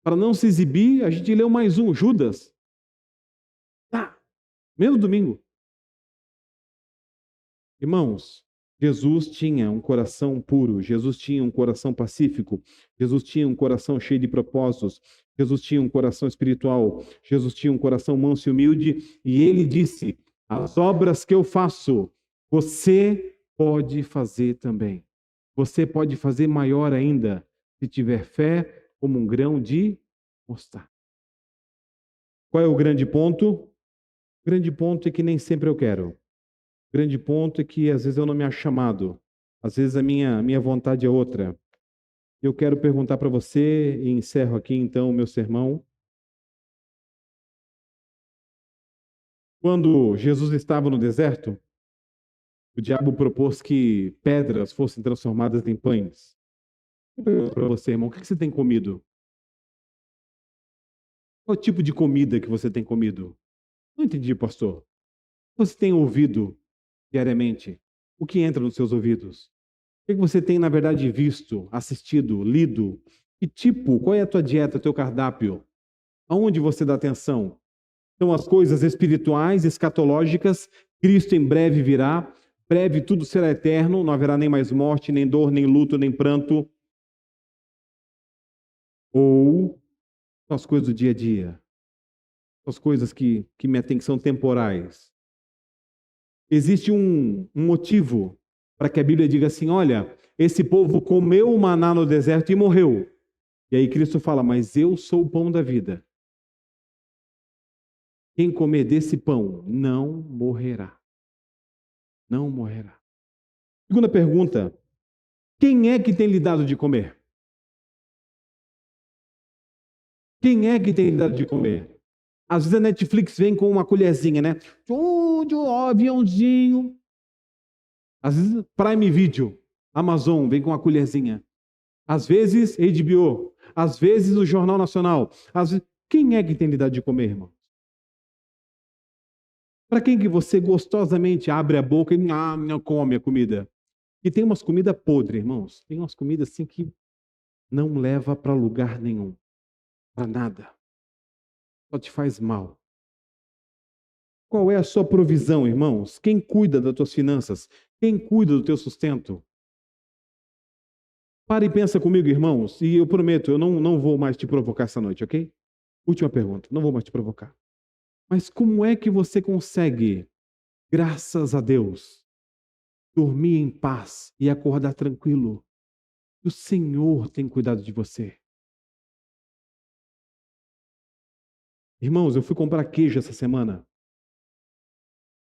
Para não se exibir, a gente leu mais um, Judas. Tá. Mesmo domingo. Irmãos, Jesus tinha um coração puro, Jesus tinha um coração pacífico, Jesus tinha um coração cheio de propósitos, Jesus tinha um coração espiritual, Jesus tinha um coração manso e humilde, e ele disse: as obras que eu faço, você pode fazer também. você pode fazer maior ainda se tiver fé como um grão de mostarda. Qual é o grande ponto? O grande ponto é que nem sempre eu quero. O grande ponto é que às vezes eu não me acho chamado. Às vezes a minha vontade é outra. Eu quero perguntar para você, e encerro aqui então o meu sermão. Quando Jesus estava no deserto, o diabo propôs que pedras fossem transformadas em pães. Eu pergunto para você, irmão, o que você tem comido? Qual tipo de comida que você tem comido? Não entendi, pastor. Você tem ouvido diariamente? O que entra nos seus ouvidos? O que você tem, na verdade, visto, assistido, lido? Que tipo? Qual é a tua dieta, teu cardápio? Aonde você dá atenção? São as coisas espirituais, escatológicas. Cristo em breve virá. Breve tudo será eterno. Não haverá nem mais morte, nem dor, nem luto, nem pranto. Ou as coisas do dia a dia? As coisas que me atêm, que são temporais. Existe um motivo para que a Bíblia diga assim, olha, esse povo comeu o maná no deserto e morreu. E aí Cristo fala, mas eu sou o pão da vida. Quem comer desse pão não morrerá. Não morrerá. Segunda pergunta, quem é que tem lhe dado de comer? Quem é que tem lhe dado de comer? Às vezes a Netflix vem com uma colherzinha, né? Ó, aviãozinho. Às vezes Prime Video, Amazon vem com uma colherzinha. Às vezes HBO. Às vezes o Jornal Nacional. Às vezes... Quem é que tem lhe dado de comer, irmão? Para quem que você gostosamente abre a boca e não come a comida? E tem umas comidas podres, irmãos. Tem umas comidas assim que não leva para lugar nenhum. Para nada. Só te faz mal. Qual é a sua provisão, irmãos? Quem cuida das tuas finanças? Quem cuida do teu sustento? Para e pensa comigo, irmãos. E eu prometo, eu não vou mais te provocar essa noite, ok? Última pergunta. Não vou mais te provocar. Mas como é que você consegue, graças a Deus, dormir em paz e acordar tranquilo? O Senhor tem cuidado de você. Irmãos, eu fui comprar queijo essa semana.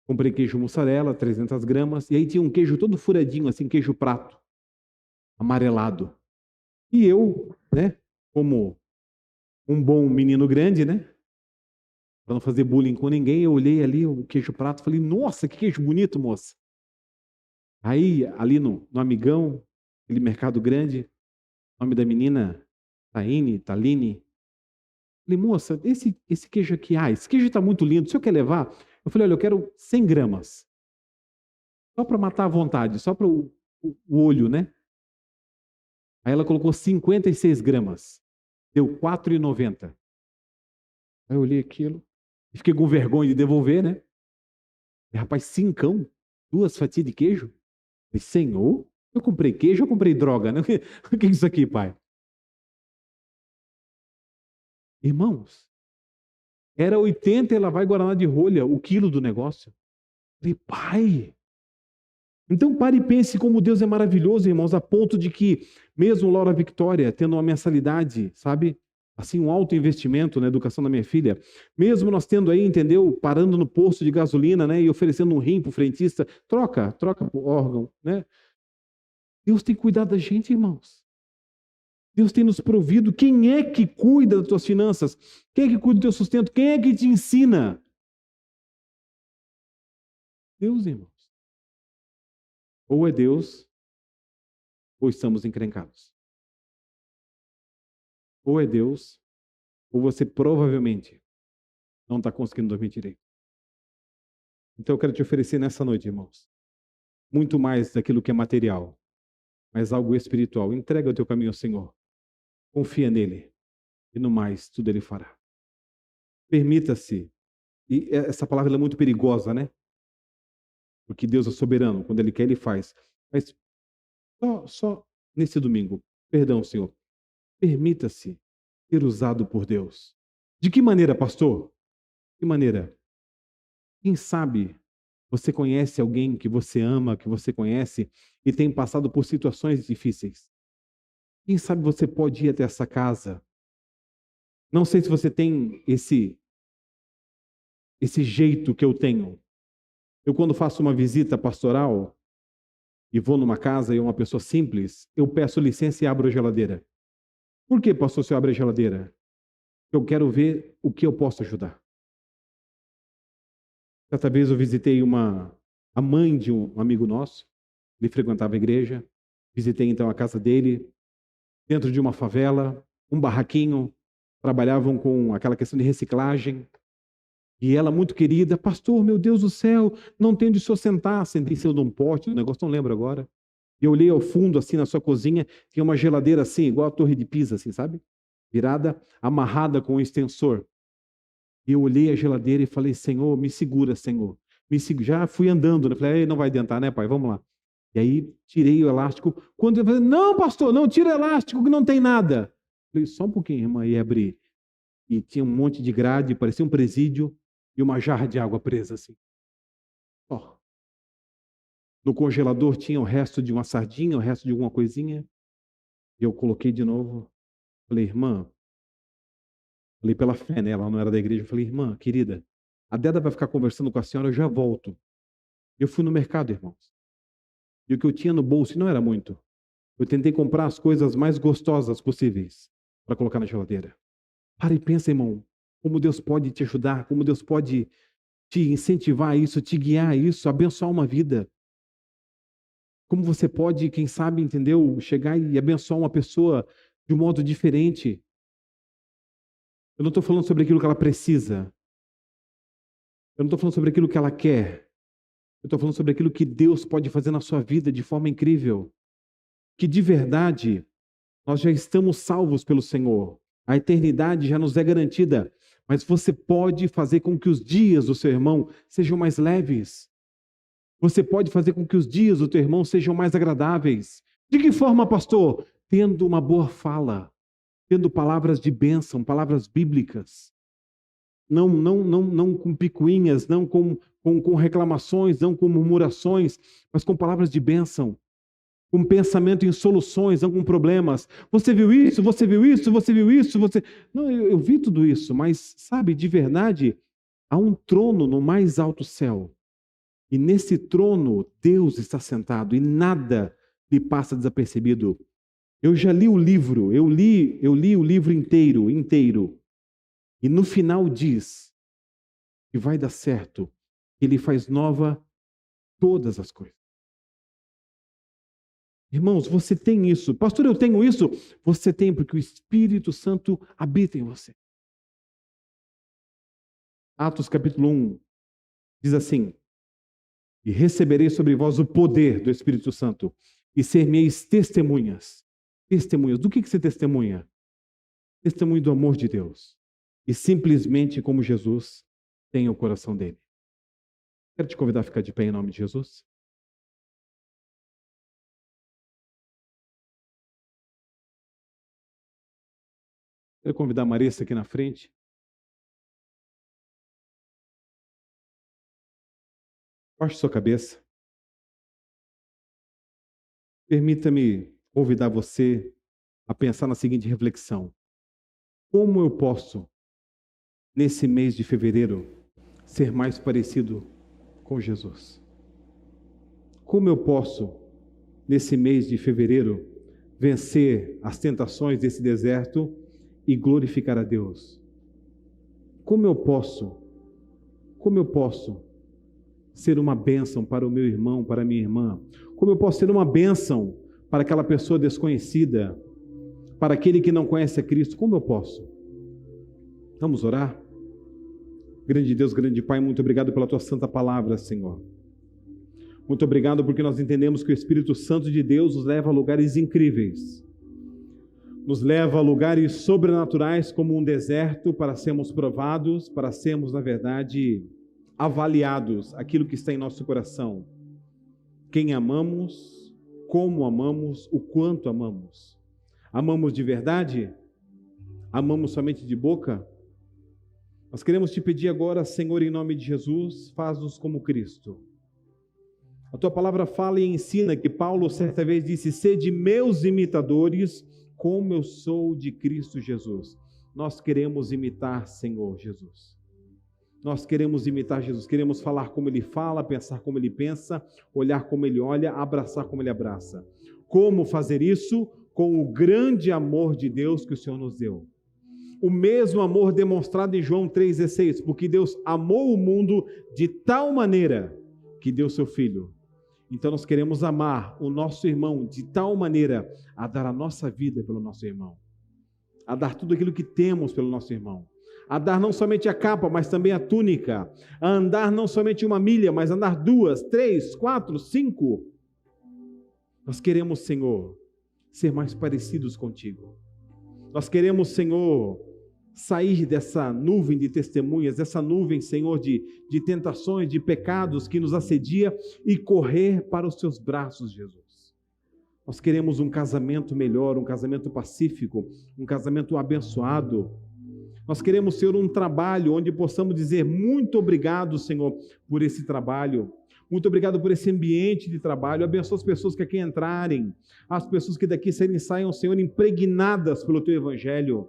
Comprei queijo mussarela, 300 gramas, e aí tinha um queijo todo furadinho, assim, queijo prato, amarelado. E eu, né, como um bom menino grande, né, para não fazer bullying com ninguém, eu olhei ali o queijo prato e falei, nossa, que queijo bonito, moça. Aí, ali no Amigão, aquele mercado grande, o nome da menina, Taline. Falei, moça, esse queijo aqui, esse queijo está muito lindo, o senhor quer levar? Eu falei, olha, eu quero 100 gramas. Só para matar a vontade, só para o olho, né? Aí ela colocou 56 gramas. Deu R$ 4,90. Aí eu olhei aquilo e fiquei com vergonha de devolver, né? E, rapaz, cincão, 2 fatias de queijo. Falei, Senhor, eu comprei queijo, eu comprei droga, né? O que é isso aqui, pai? Irmãos, era 80 e lá vai Guaraná de rolha, o quilo do negócio. Falei, pai. Então pare e pense como Deus é maravilhoso, irmãos, a ponto de que, mesmo Laura Victoria, tendo uma mensalidade, sabe? Assim, um alto investimento na educação da minha filha, mesmo nós tendo aí, entendeu? Parando no posto de gasolina, né? E oferecendo um rim para o frentista, troca o órgão, né? Deus tem cuidado da gente, irmãos. Deus tem nos provido. Quem é que cuida das tuas finanças? Quem é que cuida do teu sustento? Quem é que te ensina? Deus, irmãos. Ou é Deus, ou estamos encrencados. Ou é Deus, ou você provavelmente não está conseguindo dormir direito. Então eu quero te oferecer nessa noite, irmãos, muito mais daquilo que é material, mas algo espiritual. Entrega o teu caminho ao Senhor. Confia nele. E no mais, tudo ele fará. Permita-se. E essa palavra é muito perigosa, né? Porque Deus é soberano. Quando ele quer, ele faz. Mas só nesse domingo, perdão, Senhor, permita-se ser usado por Deus. De que maneira, pastor? De que maneira? Quem sabe Você conhece alguém que você ama, que você conhece e tem passado por situações difíceis? Quem sabe você pode ir até essa casa? Não sei se você tem esse jeito que eu tenho. Eu, quando faço uma visita pastoral e vou numa casa e é uma pessoa simples, eu peço licença e abro a geladeira. Por que, pastor, se eu abro a geladeira? Eu quero ver o que eu posso ajudar. Certa vez eu visitei a mãe de um amigo nosso, ele frequentava a igreja, visitei então a casa dele, dentro de uma favela, um barraquinho, trabalhavam com aquela questão de reciclagem, e ela muito querida, pastor, meu Deus do céu, não tem onde o senhor sentar, sentei em cima de um pote, o negócio não lembro agora, e eu olhei ao fundo, assim, na sua cozinha, tinha uma geladeira assim, igual a Torre de Pisa, assim, sabe? Virada, amarrada com um extensor. E eu olhei a geladeira e falei, Senhor, me segura, Senhor. Me segura. Já fui andando, né? Falei, não vai adiantar, né, pai? Vamos lá. E aí tirei o elástico. Quando eu falei, não, pastor, não, tira o elástico que não tem nada. Falei, só um pouquinho, irmã, e abri. E tinha um monte de grade, parecia um presídio, e uma jarra de água presa assim. Ó. No congelador tinha o resto de uma sardinha, o resto de alguma coisinha. E eu coloquei de novo. Falei, irmã, falei pela fé, né? Ela não era da igreja. Eu falei, irmã, querida, a Deda vai ficar conversando com a senhora, eu já volto. Eu fui no mercado, irmãos. E o que eu tinha no bolso não era muito. Eu tentei comprar as coisas mais gostosas possíveis para colocar na geladeira. Para e pensa, irmão, como Deus pode te ajudar, como Deus pode te incentivar a isso, te guiar a isso, abençoar uma vida. Como você pode, quem sabe, entendeu, chegar e abençoar uma pessoa de um modo diferente. Eu não estou falando sobre aquilo que ela precisa. Eu não estou falando sobre aquilo que ela quer. Eu estou falando sobre aquilo que Deus pode fazer na sua vida de forma incrível. Que de verdade nós já estamos salvos pelo Senhor. A eternidade já nos é garantida. Mas você pode fazer com que os dias do seu irmão sejam mais leves. Você pode fazer com que os dias do teu irmão sejam mais agradáveis. De que forma, pastor? Tendo uma boa fala, tendo palavras de bênção, palavras bíblicas. Não com picuinhas, não com reclamações, não com murmurações, mas com palavras de bênção. Com pensamento em soluções, não com problemas. Você viu isso? Você viu isso? Você viu isso? Você... Não, eu vi tudo isso, mas sabe, de verdade, há um trono no mais alto céu. E nesse trono, Deus está sentado e nada lhe passa desapercebido. Eu já li o livro, eu li o livro inteiro. E no final diz que vai dar certo, que ele faz nova todas as coisas. Irmãos, você tem isso. Pastor, eu tenho isso. Você tem, porque o Espírito Santo habita em você. Atos capítulo 1 diz assim: e recebereis sobre vós o poder do Espírito Santo, e ser-me-eis testemunhas. Testemunhas. Do que você testemunha? Testemunho do amor de Deus. E simplesmente como Jesus tem o coração dele. Quero te convidar a ficar de pé em nome de Jesus. Quero convidar a Marissa aqui na frente. Baixe sua cabeça. Permita-me convidar você a pensar na seguinte reflexão. Como eu posso, nesse mês de fevereiro, ser mais parecido com Jesus? Como eu posso, nesse mês de fevereiro, vencer as tentações desse deserto e glorificar a Deus? Como eu posso ser uma bênção para o meu irmão, para a minha irmã? Como eu posso ser uma bênção para aquela pessoa desconhecida, para aquele que não conhece a Cristo? Como eu posso? Vamos orar? Grande Deus, grande Pai, muito obrigado pela Tua santa palavra, Senhor. Muito obrigado porque nós entendemos que o Espírito Santo de Deus nos leva a lugares incríveis. Nos leva a lugares sobrenaturais como um deserto para sermos provados, para sermos, na verdade, avaliados aquilo que está em nosso coração. Quem amamos, como amamos, o quanto amamos. Amamos de verdade? Amamos somente de boca? Nós queremos te pedir agora, Senhor, em nome de Jesus, faz-nos como Cristo. A tua palavra fala e ensina que Paulo certa vez disse: sede meus imitadores, como eu sou de Cristo Jesus. Nós queremos imitar, Senhor Jesus. Nós queremos imitar Jesus, queremos falar como Ele fala, pensar como Ele pensa, olhar como Ele olha, abraçar como Ele abraça. Como fazer isso? Com o grande amor de Deus que o Senhor nos deu. O mesmo amor demonstrado em João 3,16, porque Deus amou o mundo de tal maneira que deu seu Filho. Então nós queremos amar o nosso irmão de tal maneira a dar a nossa vida pelo nosso irmão, a dar tudo aquilo que temos pelo nosso irmão, a dar não somente a capa, mas também a túnica, a andar não somente 1 milha, mas andar 2, 3, 4, 5. Nós queremos, Senhor, ser mais parecidos contigo. Nós queremos, Senhor, sair dessa nuvem de testemunhas, dessa nuvem, Senhor, de tentações, de pecados que nos assedia e correr para os teus braços, Jesus. Nós queremos um casamento melhor, um casamento pacífico, um casamento abençoado. Nós queremos, Senhor, um trabalho onde possamos dizer muito obrigado, Senhor, por esse trabalho. Muito obrigado por esse ambiente de trabalho. Abençoa as pessoas que aqui entrarem, as pessoas que daqui saiam, Senhor, impregnadas pelo Teu Evangelho.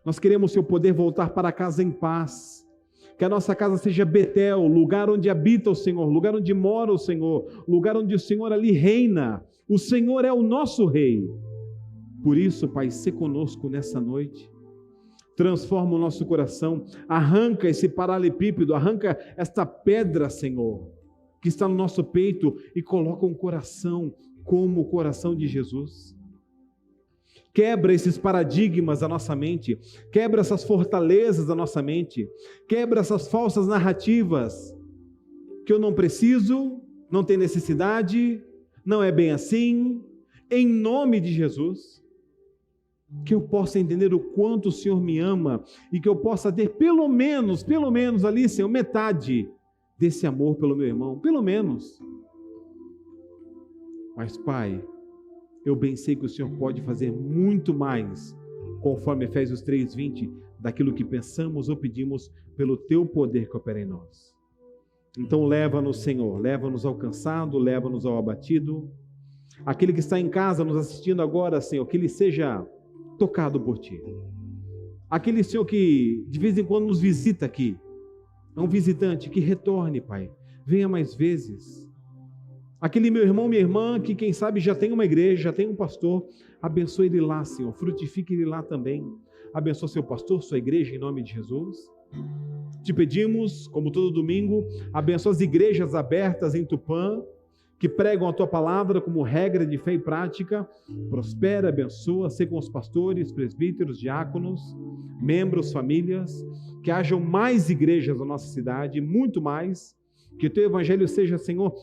Nós queremos, Senhor, poder voltar para casa em paz. Que a nossa casa seja Betel, lugar onde habita o Senhor, lugar onde mora o Senhor, lugar onde o Senhor ali reina. O Senhor é o nosso Rei. Por isso, Pai, sê conosco nessa noite. Transforma o nosso coração, arranca esse paralelepípedo, arranca esta pedra, Senhor, que está no nosso peito e coloca um coração como o coração de Jesus. Quebra esses paradigmas da nossa mente, quebra essas fortalezas da nossa mente, quebra essas falsas narrativas, que eu não preciso, não tenho necessidade, não é bem assim, em nome de Jesus. Que eu possa entender o quanto o Senhor me ama e que eu possa ter pelo menos ali, Senhor, metade desse amor pelo meu irmão, pelo menos. Mas, Pai, eu bem sei que o Senhor pode fazer muito mais, conforme Efésios 3:20, daquilo que pensamos ou pedimos pelo Teu poder que opera em nós. Então leva-nos, Senhor, leva-nos ao cansado, leva-nos ao abatido. Aquele que está em casa nos assistindo agora, Senhor, que ele seja tocado por Ti. Aquele Senhor que de vez em quando nos visita aqui, é um visitante, que retorne, Pai, venha mais vezes. Aquele meu irmão, minha irmã, que quem sabe já tem uma igreja, já tem um pastor, abençoe ele lá, Senhor, frutifique ele lá também. Abençoe seu pastor, sua igreja, em nome de Jesus. Te pedimos, como todo domingo, abençoa as igrejas abertas em Tupã, que pregam a Tua palavra como regra de fé e prática. Prospera, abençoa, seja com os pastores, presbíteros, diáconos, membros, famílias, que hajam mais igrejas na nossa cidade, muito mais, que o Teu Evangelho seja, Senhor,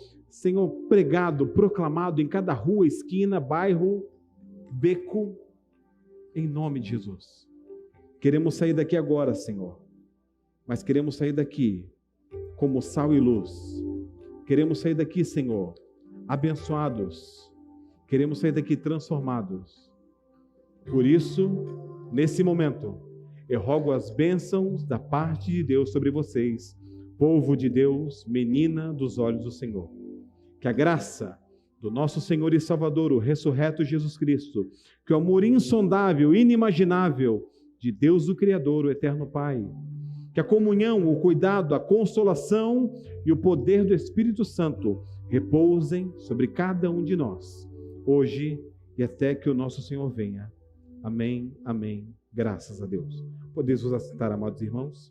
pregado, proclamado em cada rua, esquina, bairro, beco, em nome de Jesus. Queremos sair daqui agora, Senhor, mas queremos sair daqui como sal e luz. Queremos sair daqui, Senhor, abençoados. Queremos sair daqui transformados. Por isso, nesse momento, eu rogo as bênçãos da parte de Deus sobre vocês, povo de Deus, menina dos olhos do Senhor. Que a graça do nosso Senhor e Salvador, o ressurreto Jesus Cristo, que o amor insondável, inimaginável de Deus o Criador, o Eterno Pai, que a comunhão, o cuidado, a consolação e o poder do Espírito Santo repousem sobre cada um de nós, hoje e até que o nosso Senhor venha. Amém, amém. Graças a Deus. Podemos nos assentar, amados irmãos?